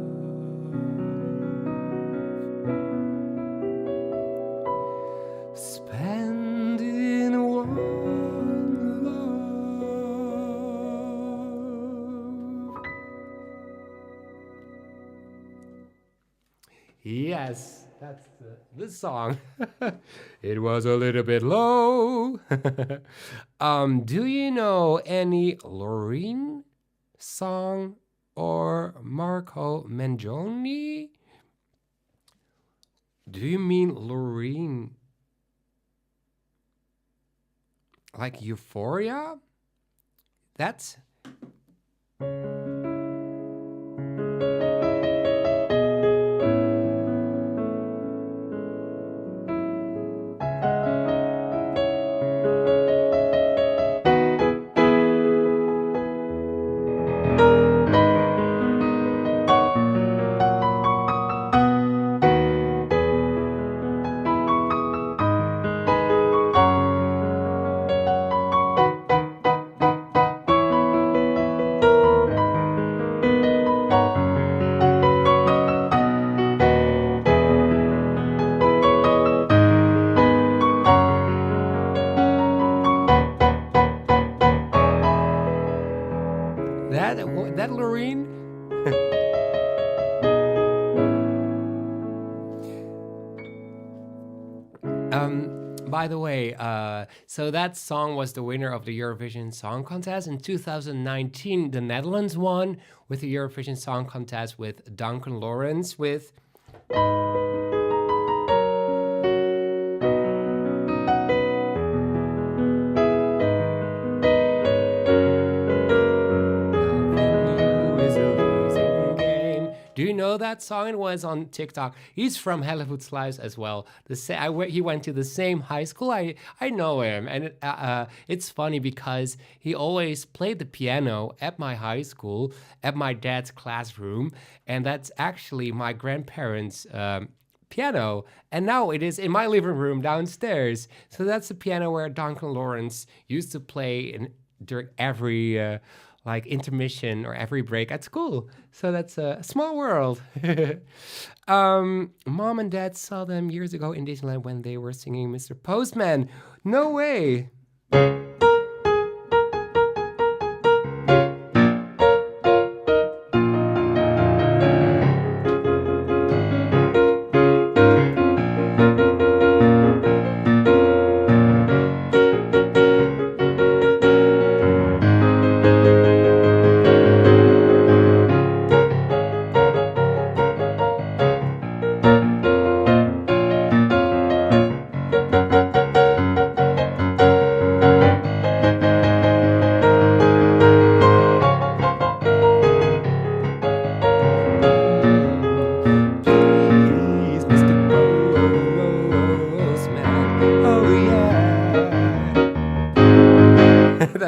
Spent in one love. Yes, that's the song. It was a little bit low. Do you know any Loreen song or Marco Mangione? Do you mean Loreen? Like Euphoria? That's... That Loreen? By the way, so that song was the winner of the Eurovision Song Contest in 2019. The Netherlands won with the Eurovision Song Contest with Duncan Lawrence with... Do you know that song? It was on TikTok. He's from Hellevoetsluis as well. He went to the same high school. I know him. And it's funny because he always played the piano at my high school, at my dad's classroom. And that's actually my grandparents' piano. And now it is in my living room downstairs. So that's the piano where Duncan Lawrence used to play during every... like intermission or every break at school. So that's a small world. Mom and Dad saw them years ago in Disneyland when they were singing Mr. Postman. No way.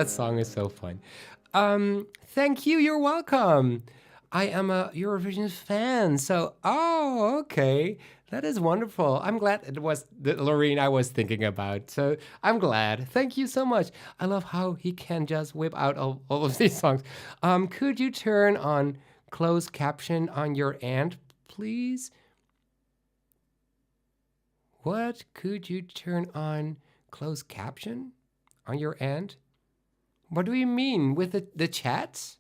That song is so fun. Thank you. You're welcome. I am a Eurovision fan. So, okay. That is wonderful. I'm glad it was the Loreen I was thinking about. So I'm glad. Thank you so much. I love how he can just whip out all of these songs. Could you turn on closed caption on your end, please? What? Could you turn on closed caption on your end? What do you mean with the chats?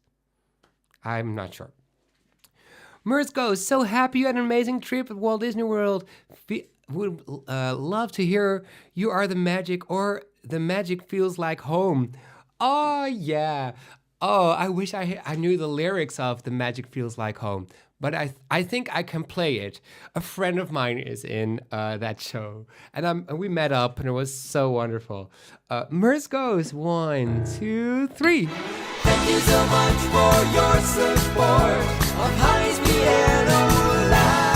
I'm not sure. Merce goes, so happy you had an amazing trip at Walt Disney World. Would love to hear You Are the Magic or The Magic Feels Like Home. Oh, yeah. Oh, I wish I knew the lyrics of The Magic Feels Like Home. But I think I can play it. A friend of mine is in that show. And we met up and it was so wonderful. Merce goes, 1, 2, 3. Thank you so much for your support of Gijs Piano Live.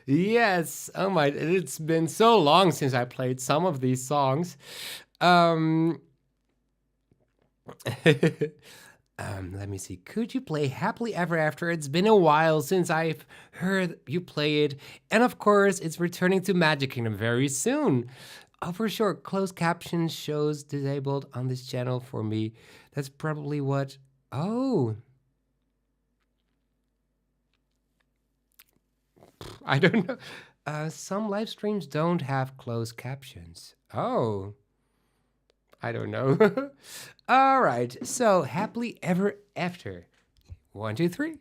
Yes. Oh my! It's been so long since I played some of these songs. Um, let me see. Could you play Happily Ever After? It's been a while since I've heard you play it. And of course, it's returning to Magic Kingdom very soon. Oh, for sure. Closed caption shows disabled on this channel for me. That's probably what. Oh, I don't know. Some live streams don't have closed captions. Oh, I don't know. All right. So, Happily Ever After. One, two, three.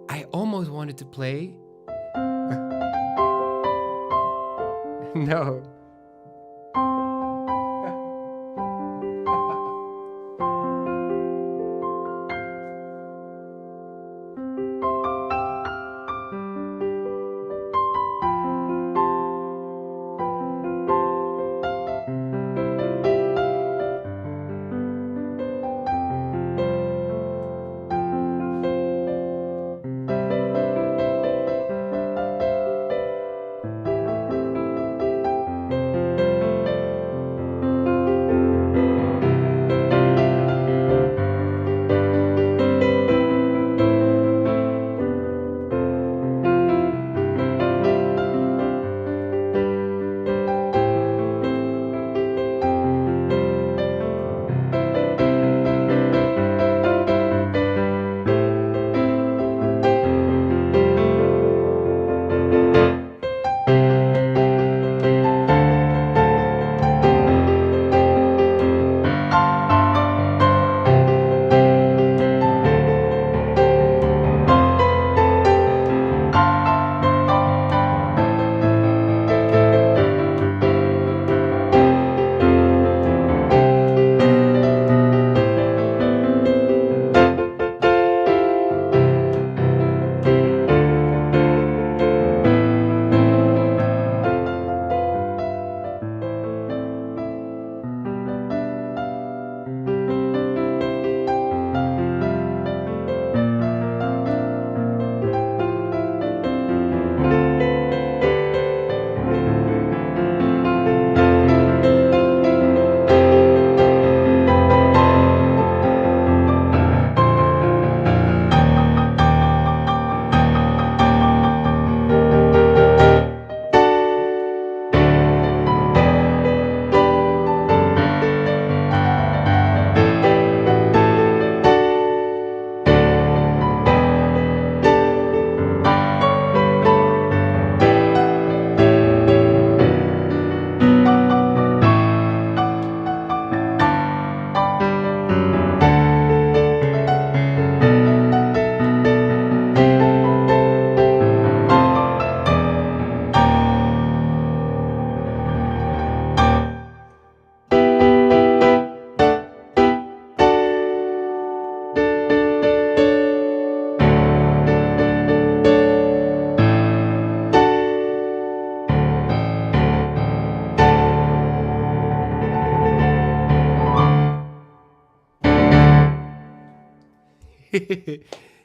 I almost wanted to play. No.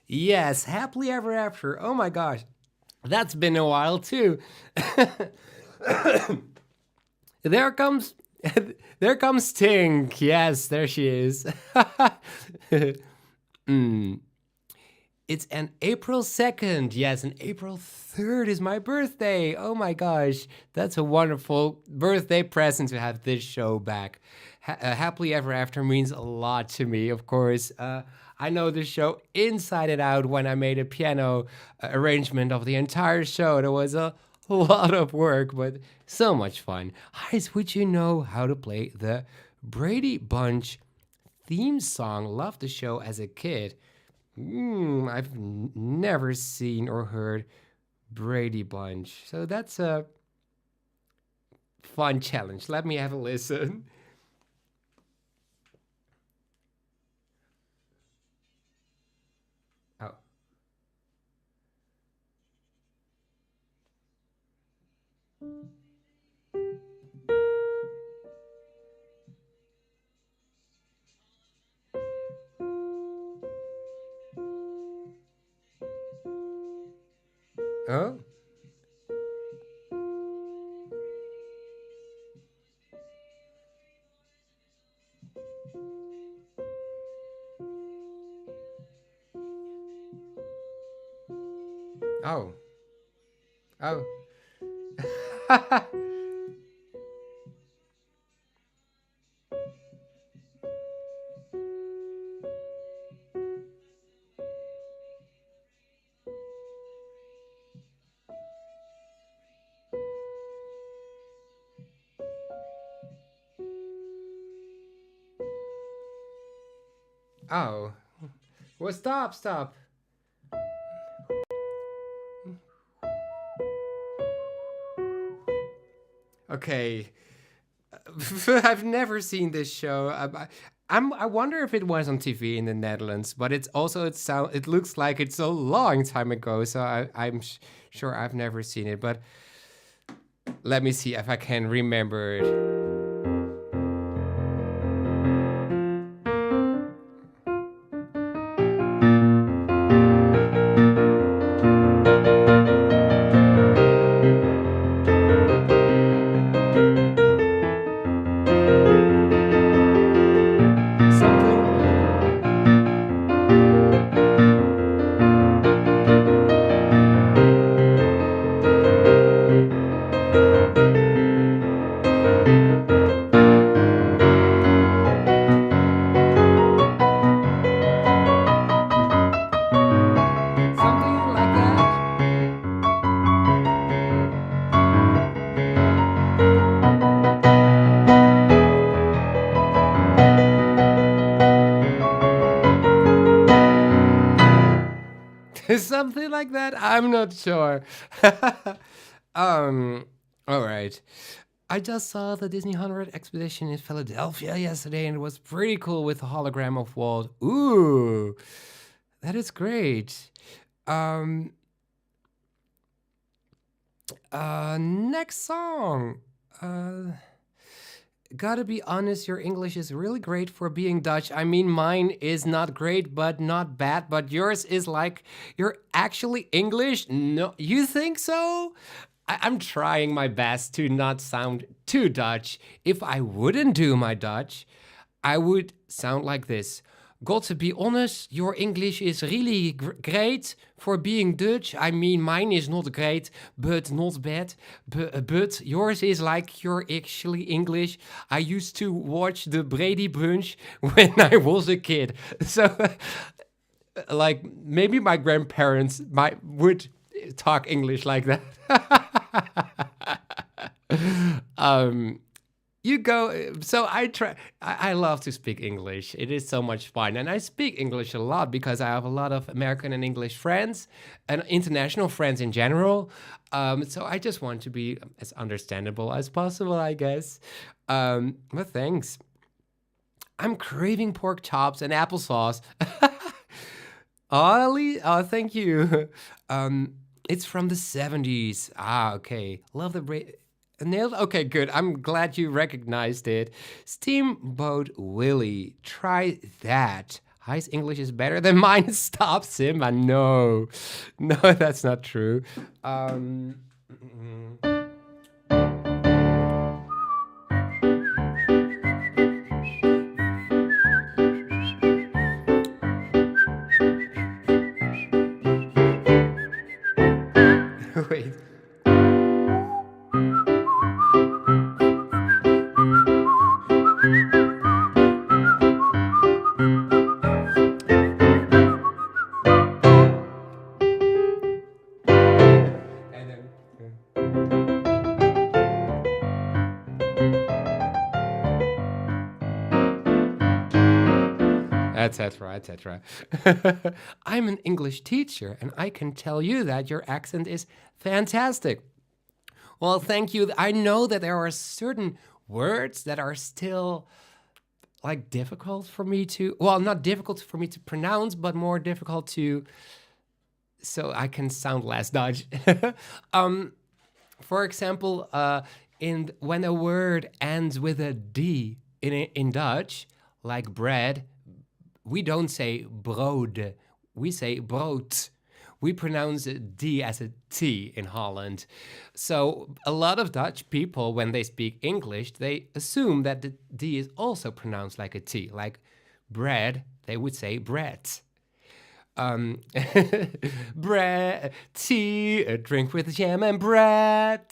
Yes, Happily Ever After. Oh my gosh. That's been a while too. There comes there comes Tink. Yes, there she is. Mm. It's an April 2nd. Yes, and April 3rd is my birthday. Oh my gosh. That's a wonderful birthday present to have this show back. Happily Ever After means a lot to me, of course. I know this show inside and out when I made a piano arrangement of the entire show. There was a lot of work, but so much fun. Gijs, would you know how to play the Brady Bunch theme song? Loved the show as a kid. I've never seen or heard Brady Bunch. So that's a fun challenge. Let me have a listen. Oh. Oh. Oh. Oh. Well, stop. Okay. I've never seen this show. I wonder if it was on TV in the Netherlands, but it looks like it's a long time ago, so I'm sure I've never seen it. But let me see if I can remember it. Something like that. Something like that. I'm not sure. um. All right. I just saw the Disney 100 exposition in Philadelphia yesterday, and it was pretty cool with the hologram of Walt. Ooh, that is great. Um. Next song. Gotta be honest, your English is really great for being Dutch. I mean, mine is not great, but not bad. But yours is like you're actually English. No, you think so? I'm trying my best to not sound too Dutch. If I wouldn't do my Dutch, I would sound like this. Got to be honest, your English is really great for being Dutch. I mean, mine is not great, but not bad. But yours is like you're actually English. I used to watch the Brady Bunch when I was a kid. So, like, maybe my grandparents would talk English like that. You go. So I try. I love to speak English. It is so much fun, and I speak English a lot because I have a lot of American and English friends, and international friends in general. So I just want to be as understandable as possible, I guess. But thanks. I'm craving pork chops and applesauce. Ollie, oh, thank you. It's from the 70s. Ah, okay. Love the nailed. Okay, good. I'm glad you recognized it. Steamboat Willie. Try that. Gijs' English is better than mine. Stop, Simba. No, that's not true. Wait. Etc. I'm an English teacher, and I can tell you that your accent is fantastic. Well, thank you. I know that there are certain words that are still like difficult for me to, well, not difficult for me to pronounce, but more difficult to, so I can sound less Dutch. For example, when a word ends with a D in Dutch, like bread, we don't say brood, we say brood. we pronounce a D as a T in Holland. So a lot of Dutch people, when they speak English, they assume that the D is also pronounced like a T. Like bread, they would say bread. Bread, tea, a drink with jam and bread.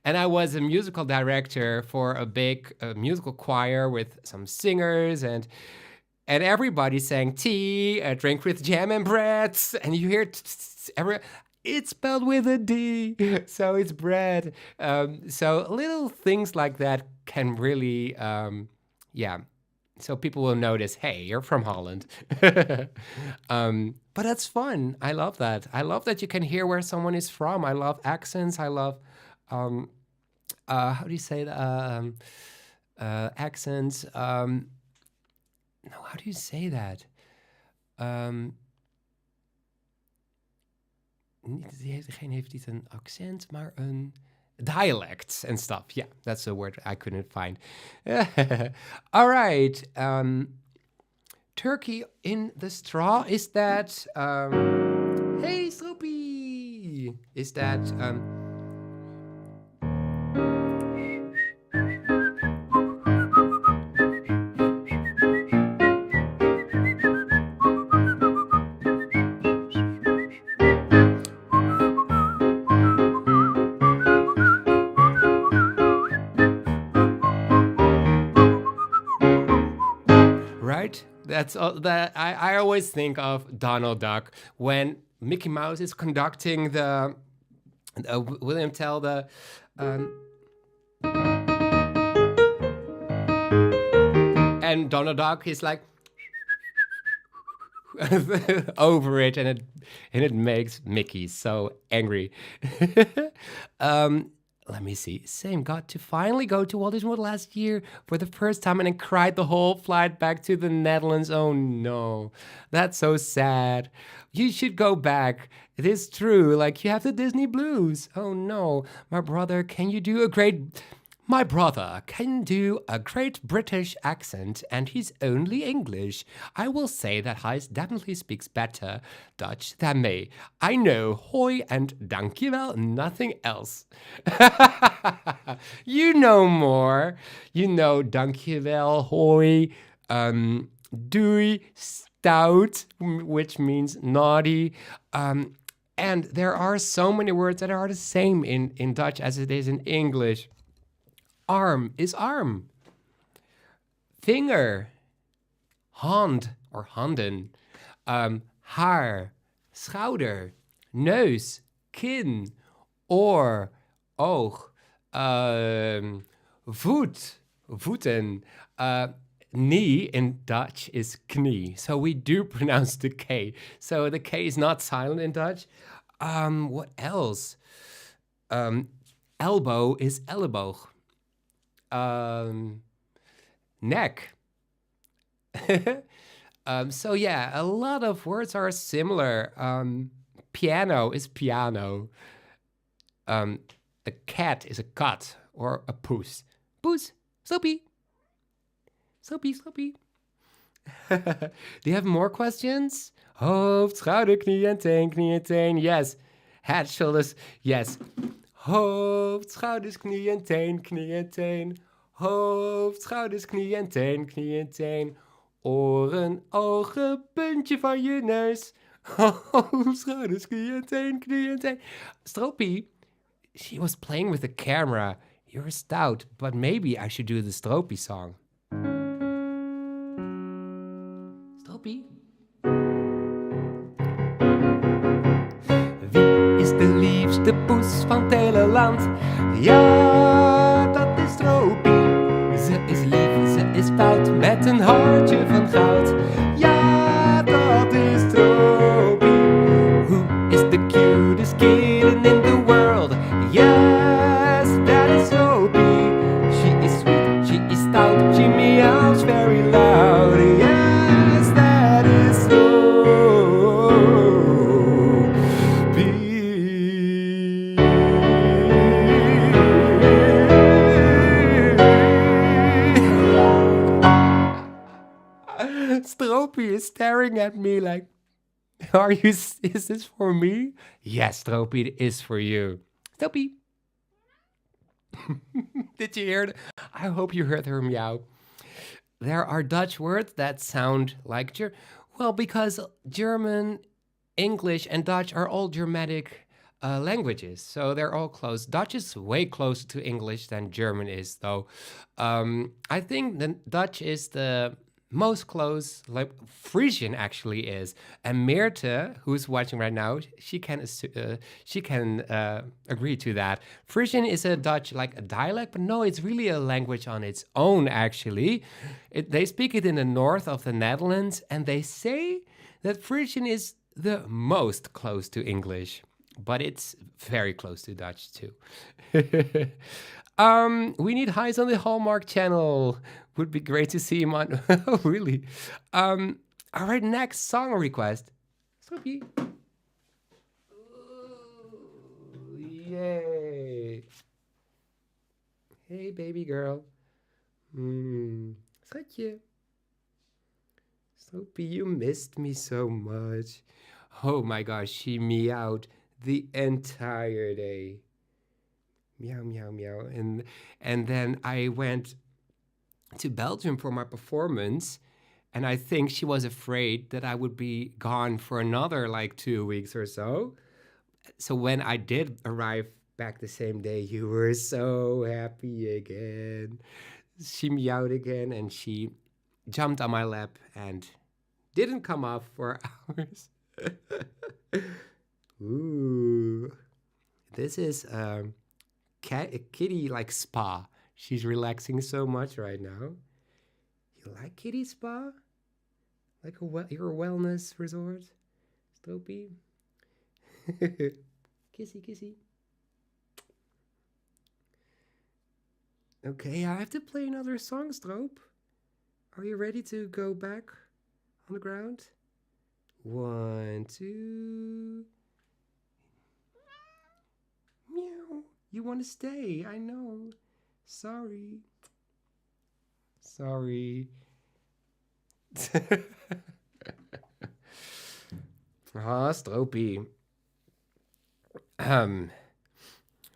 And I was a musical director for a big musical choir with some singers, and everybody sang tea, a drink with jam and bread. And you hear it's spelled with a D, so it's bread. So little things like that can really, so people will notice, hey, you're from Holland. But that's fun. I love that. I love that you can hear where someone is from. I love accents. I love, how do you say that? Accents. No, how do you say that? Degene heeft niet een accent, maar een dialect and stuff. Yeah, that's a word I couldn't find. All right. Turkey in the straw. Is that... hey, Stroopy! Is that... That's that. I always think of Donald Duck when Mickey Mouse is conducting the William Tell the and Donald Duck is like over it, and it makes Mickey so angry. Let me see. Same got to finally go to Walt Disney World last year for the first time and then cried the whole flight back to the Netherlands. Oh no, that's so sad. You should go back. It is true. Like, you have the Disney blues. Oh no. My brother can do a great British accent, and he's only English. I will say that Gijs definitely speaks better Dutch than me. I know hoi and dankjewel, nothing else. You know more. You know dankjewel, hoi, doei, stout, which means naughty. And there are so many words that are the same in Dutch as it is in English. Arm is arm. Vinger, hand or handen. Haar, schouder. Neus, kin. Oor, oog. Voet, voeten. Knee in Dutch is knie. So we do pronounce the K. So the K is not silent in Dutch. What else? Elbow is elleboog. Neck. So yeah, a lot of words are similar. Piano is piano. A cat is a kat or a poes. Poes, Sloopy. Sloopy, Sloopy. Do you have more questions? Hoofd, schouder, knie en teen. Yes. Head, shoulders. Yes. Hoofd, schouders, knie en teen. Hoofd, schouders, knie en teen. Oren, ogen, puntje van je neus. Hoofd, schouders, knie en teen. Stroopy, she was playing with the camera. You're stout, but maybe I should do the Stroopy song. Stroopy? De liefste poes van het hele land. Ja, dat is Stroopy. Ze is lief, ze is fout, met een hartje van goud. Ja, dat is Stroopy. Who is the cutest kitten in the world? Yes, that is Stroopy. She is sweet, she is stout, she meows very loud. Yes, that is Stroopy. Stroopy is staring at me like, Is this for me? Yes, Stroopie, it is for you. Stroopie. Did you hear it? I hope you heard her meow. There are Dutch words that sound like well, because German, English, and Dutch are all Germanic languages, so they're all close. Dutch is way closer to English than German is, though. I think the Dutch is the most close, like Frisian actually is. And Meerte, who's watching right now, she can agree to that. Frisian is a Dutch, like a dialect, but no, it's really a language on its own. Actually, they speak it in the north of the Netherlands, and they say that Frisian is the most close to English, but it's very close to Dutch too. We need Gijs on the Hallmark channel. Would be great to see him on. Oh, really? All right, next song request. Sophie. Ooh, yay. Hey, baby girl. Schatje. Sophie, you missed me so much. Oh my gosh, she meowed the entire day. Meow, meow, meow. And then I went to Belgium for my performance, and I think she was afraid that I would be gone for another like 2 weeks or so. So when I did arrive back the same day, you were so happy again. She meowed again, and she jumped on my lap and didn't come off for hours. Ooh, this is kitty like spa. She's relaxing so much right now. You like kitty spa? Like your wellness resort? Stroopie? Kissy, kissy. Okay, I have to play another song, Stroop. Are you ready to go back on the ground? 1, 2. Meow. You want to stay, I know. Sorry. Stroopie.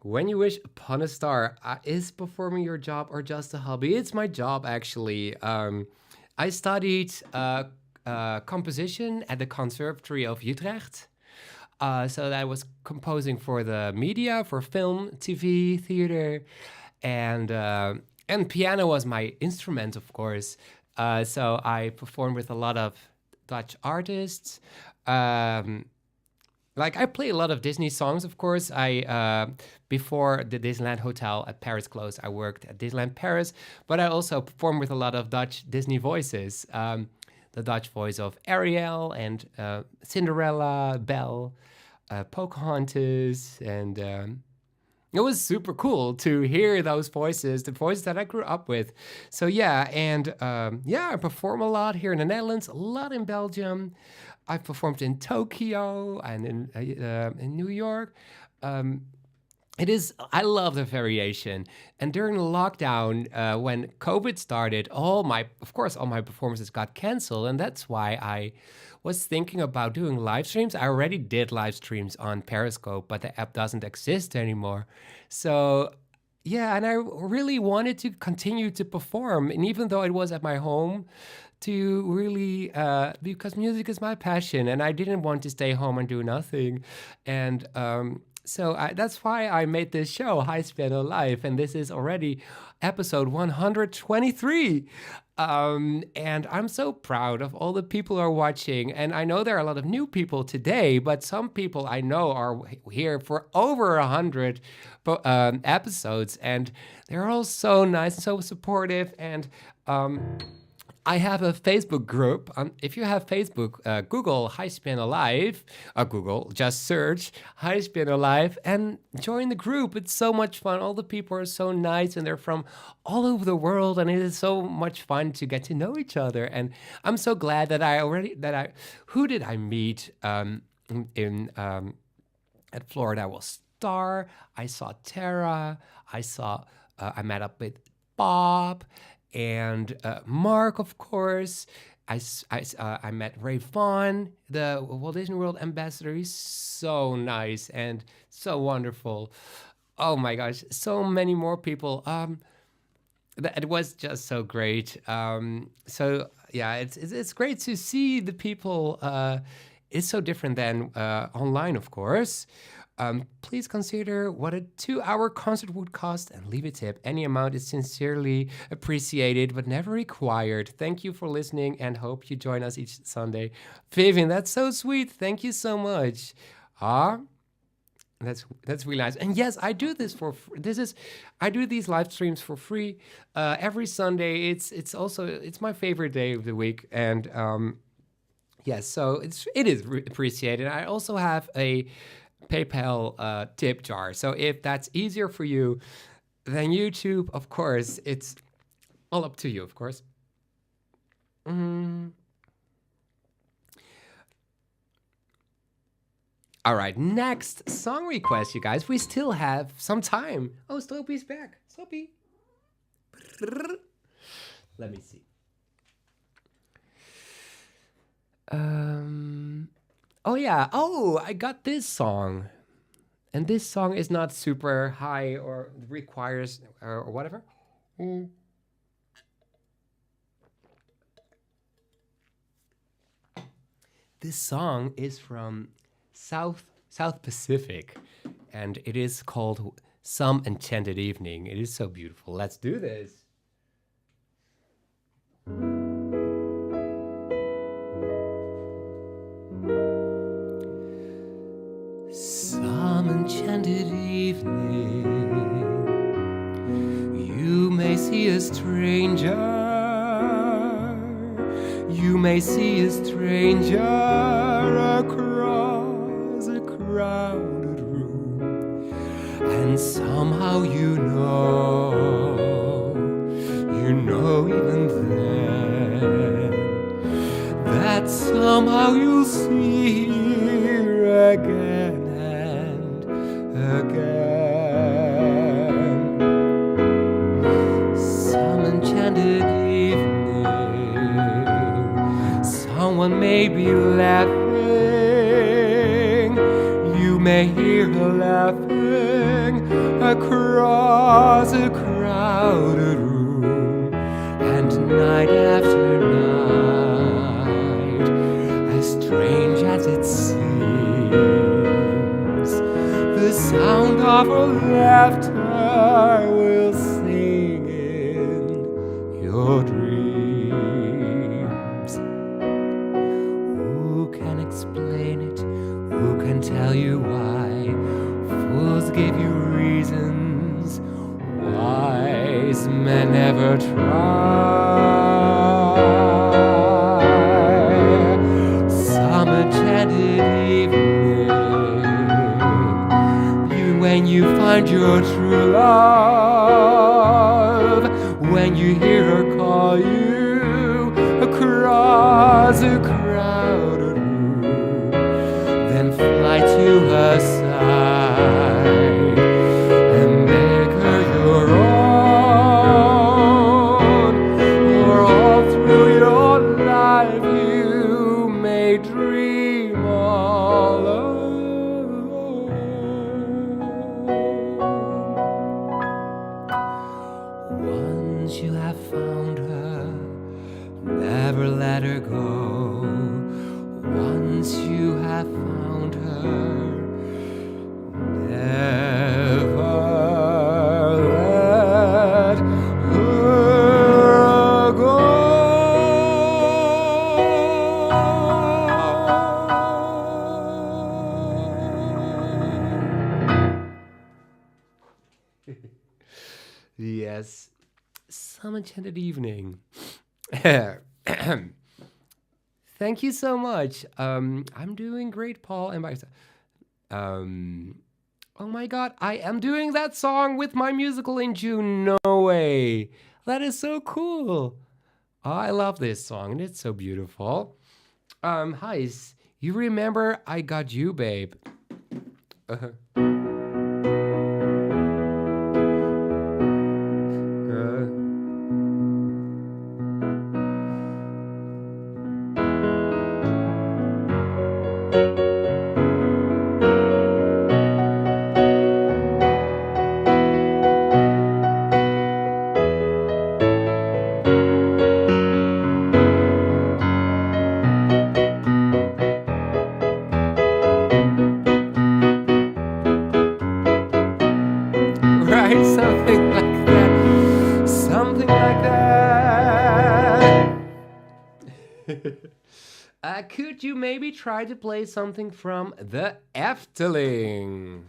When you wish upon a star, is performing your job or just a hobby? It's my job, actually. I studied composition at the Conservatory of Utrecht. So that I was composing for the media, for film, TV, theater, and piano was my instrument, of course. So I performed with a lot of Dutch artists. Like I play a lot of Disney songs, of course. Before the Disneyland Hotel at Paris closed, I worked at Disneyland Paris, but I also performed with a lot of Dutch Disney voices. The Dutch voice of Ariel and Cinderella, Belle, Pocahontas, and it was super cool to hear those voices, the voices that I grew up with. So yeah, and I perform a lot here in the Netherlands, a lot in Belgium. I've performed in Tokyo and in New York. I love the variation. And during the lockdown, when COVID started, all my performances got canceled. And that's why I was thinking about doing live streams. I already did live streams on Periscope, but the app doesn't exist anymore. So, yeah, and I really wanted to continue to perform. And even though it was at my home, to really, because music is my passion, and I didn't want to stay home and do nothing. And, so that's why I made this show, Gijs Piano Live, and this is already episode 123. And I'm so proud of all the people who are watching. And I know there are a lot of new people today, but some people I know are here for over 100 episodes, and they're all so nice and so supportive. And I have a Facebook group. If you have Facebook, Google Gijs Piano Live. Google, just search Gijs Piano Live and join the group. It's so much fun. All the people are so nice, and they're from all over the world, and it is so much fun to get to know each other. And I'm so glad that who did I meet in at Florida? Well, Star. I saw Tara. I met up with Bob. And Mark, of course, I met Ray Vaughn, the Walt Disney World ambassador. He's so nice and so wonderful. Oh my gosh, so many more people. It was just so great. So yeah, it's great to see the people. It's so different than online, of course. Please consider what a 2-hour concert would cost and leave a tip. Any amount is sincerely appreciated, but never required. Thank you for listening and hope you join us each Sunday. Vivian, that's so sweet. Thank you so much. That's really nice. And yes, I do this for I do these live streams for free every Sunday. It's my favorite day of the week, and yes, so it is appreciated. I also have a PayPal tip jar. So if that's easier for you than YouTube, of course, it's all up to you, of course. All right, next song request, you guys. We still have some time. Oh, Sloopy's back. Sloopy. Let me see. Oh yeah. Oh, I got this song. And this song is not super high or requires or whatever. This song is from South Pacific, and it is called Some Enchanted Evening. It is so beautiful. Let's do this. Some enchanted evening, you may see a stranger. You may see a stranger across a crowded room, and somehow you know even then, that somehow you'll see her again and again. Some enchanted evening, someone may be laughing. You may hear her laughing across a crowded room, and night after night, as strange as it seems, the sound of her laughter will sing in your dreams. Who can explain it? Who can tell you why? Fools give you reasons, wise men never try. Some enchanted evening, when you find your true love, when you hear her call you across a crowded room, then fly to her side and make her your own. For all through your life you may dream all alone. Once you have found her, never let her go. Once you have found her, never let her go. Yes, some enchanted evening. Thank you so much. I'm doing great, Paul. And by oh my God, I am doing that song with my musical in June. No way. That is so cool. Oh, I love this song, and it's so beautiful. Hi, you remember I Got You, Babe? Could you maybe try to play something from the Efteling?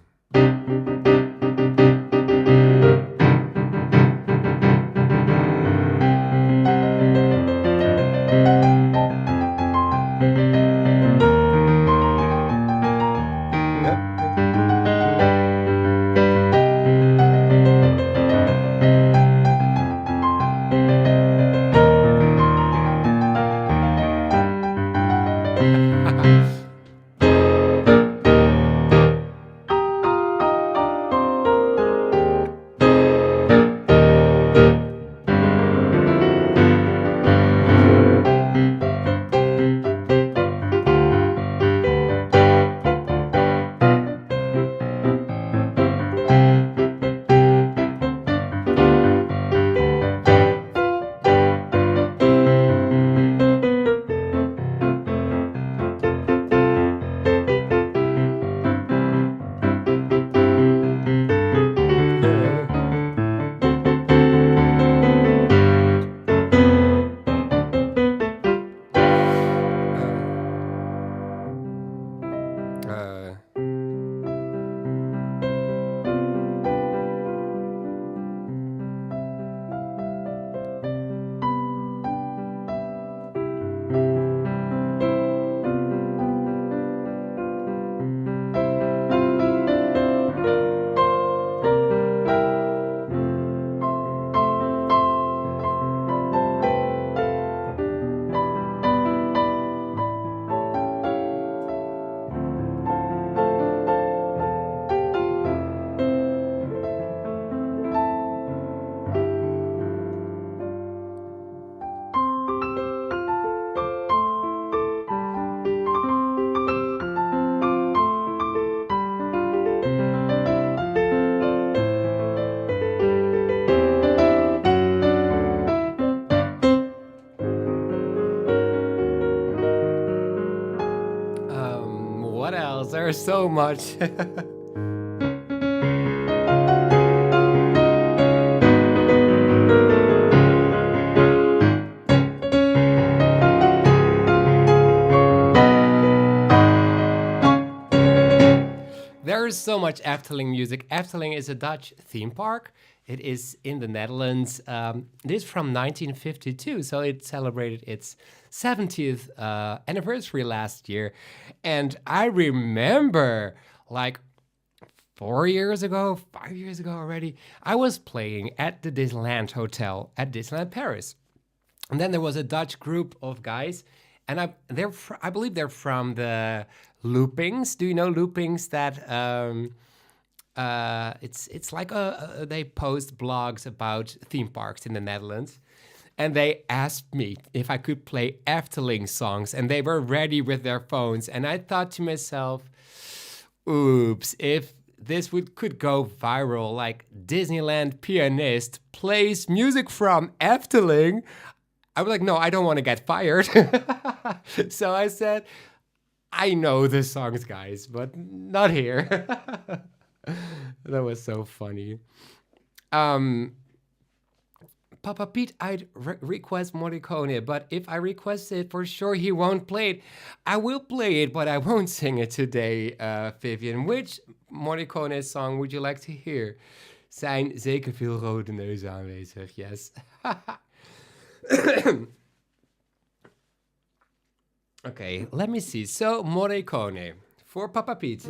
What else? There's so much. There is so much Efteling music. Efteling is a Dutch theme park. It is in the Netherlands. It is from 1952, so it celebrated its 70th anniversary last year. And I remember, like 5 years ago already, I was playing at the Disneyland Hotel at Disneyland Paris. And then there was a Dutch group of guys, and I believe they're from the Loopings. Do you know Loopings? That it's like they post blogs about theme parks in the Netherlands, and they asked me if I could play Efteling songs, and they were ready with their phones, and I thought to myself, oops, if this could go viral, like Disneyland Pianist plays music from Efteling, I was like, no, I don't want to get fired. So I said, I know the songs, guys, but not here. That was so funny. Papa Pete, I'd request Morricone, but if I request it, for sure he won't play it. I will play it, but I won't sing it today, Vivian. Which Morricone song would you like to hear? Zijn zeker veel rode neuzen aanwezig, yes. Okay, let me see. So, Morricone for Papa Pete.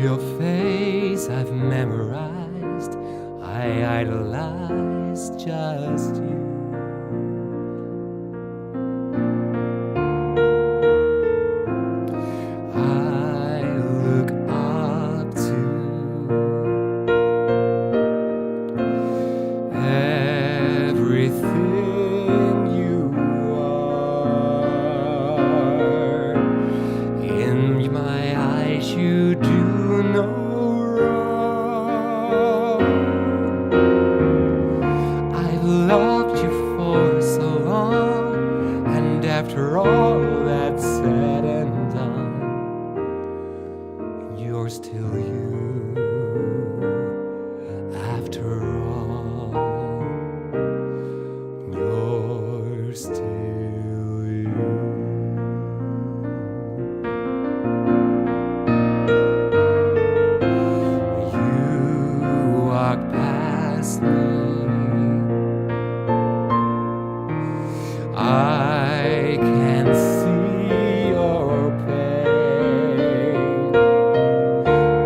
Your face I've memorized, I idolize just you. I look up to everything you are. In my eyes you do no wrong. I've loved you for so long, and after all that's said and done, you're still you. After all, you're still you. You walk past me, I can see your pain.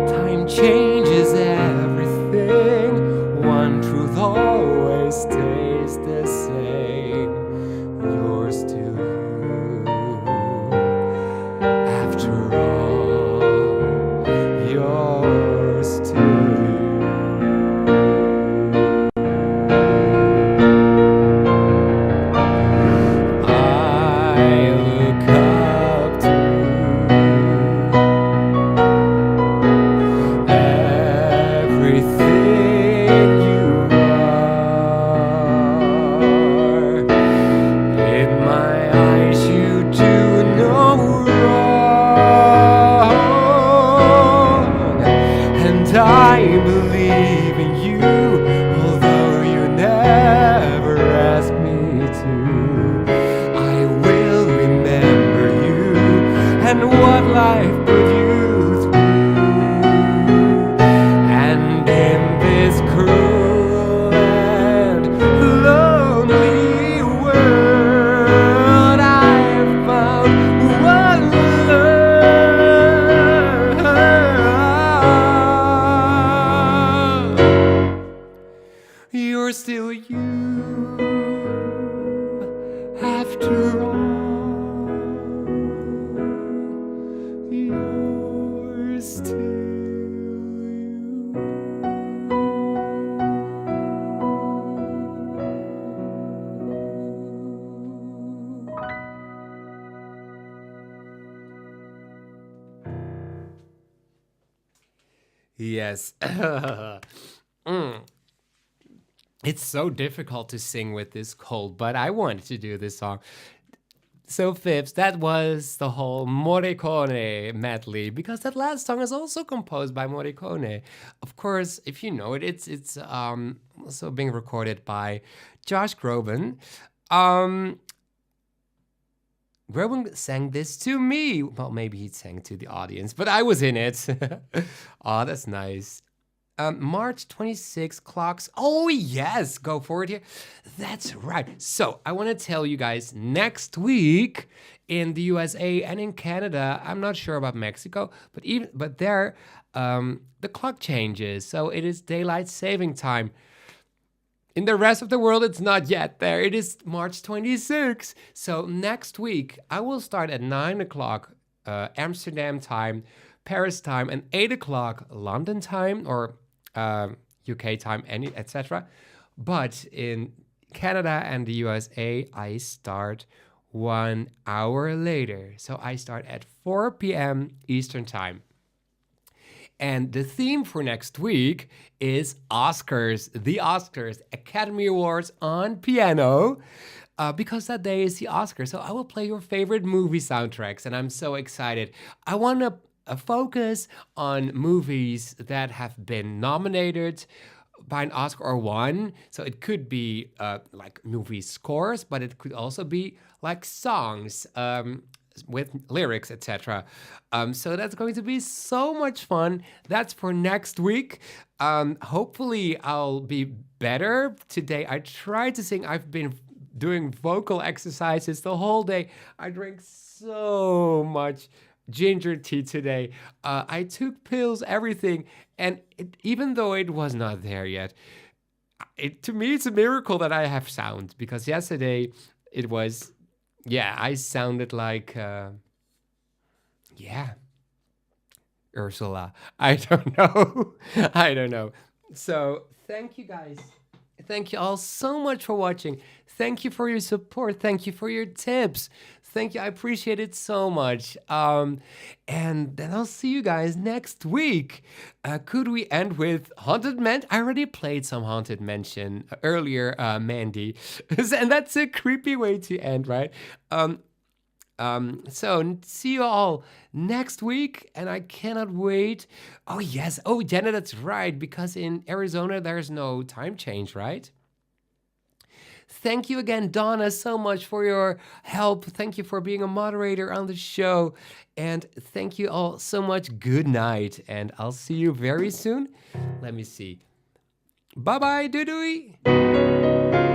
Time changes everything, one truth always stays the same. You're still you. After all, you're still you. I look up to everything you are. In my eyes you do no wrong, and I believe in you, although you never ask me to. I will remember you and what life put you through. And in this cruel and lonely world, I've found one love. You're still you. After all, you're still you. Yes. It's so difficult to sing with this cold, but I wanted to do this song. So, Phipps, that was the whole Morricone medley, because that last song is also composed by Morricone. Of course, if you know it, it's also being recorded by Josh Groban. Groban sang this to me. Well, maybe he sang to the audience, but I was in it. Oh, that's nice. March 26 clocks. Oh, yes. Go forward here. That's right. So I want to tell you guys, next week in the USA and in Canada, I'm not sure about Mexico, but there the clock changes. So it is daylight saving time. In the rest of the world, it's not yet there. It is March 26. So next week, I will start at 9 o'clock Amsterdam time, Paris time, and 8 o'clock London time, or UK time, etc. But in Canada and the USA, I start 1 hour later. So I start at 4 p.m. Eastern time. And the theme for next week is Oscars, the Oscars, Academy Awards on piano, because that day is the Oscars. So I will play your favorite movie soundtracks, and I'm so excited. I want to focus on movies that have been nominated by an Oscar or won. So it could be like movie scores, but it could also be like songs with lyrics, etc. So that's going to be so much fun. That's for next week. Hopefully I'll be better today. I tried to sing. I've been doing vocal exercises the whole day. I drank so much ginger tea today. I took pills, everything, and even though it was not there yet, to me it's a miracle that I have sound, because yesterday it was, yeah, I sounded like, yeah, Ursula. I don't know. I don't know. So thank you guys. Thank you all so much for watching. Thank you for your support. Thank you for your tips. Thank you. I appreciate it so much. And then I'll see you guys next week. Could we end with Haunted Mansion? I already played some Haunted Mansion earlier, Mandy. And that's a creepy way to end, right? So see you all next week, and I cannot wait. Oh yes, oh Jenna, that's right, because in Arizona there's no time change, right? Thank you again, Donna, so much for your help. Thank you for being a moderator on the show, and thank you all so much. Good night, and I'll see you very soon. Let me see. Bye bye, doei doei.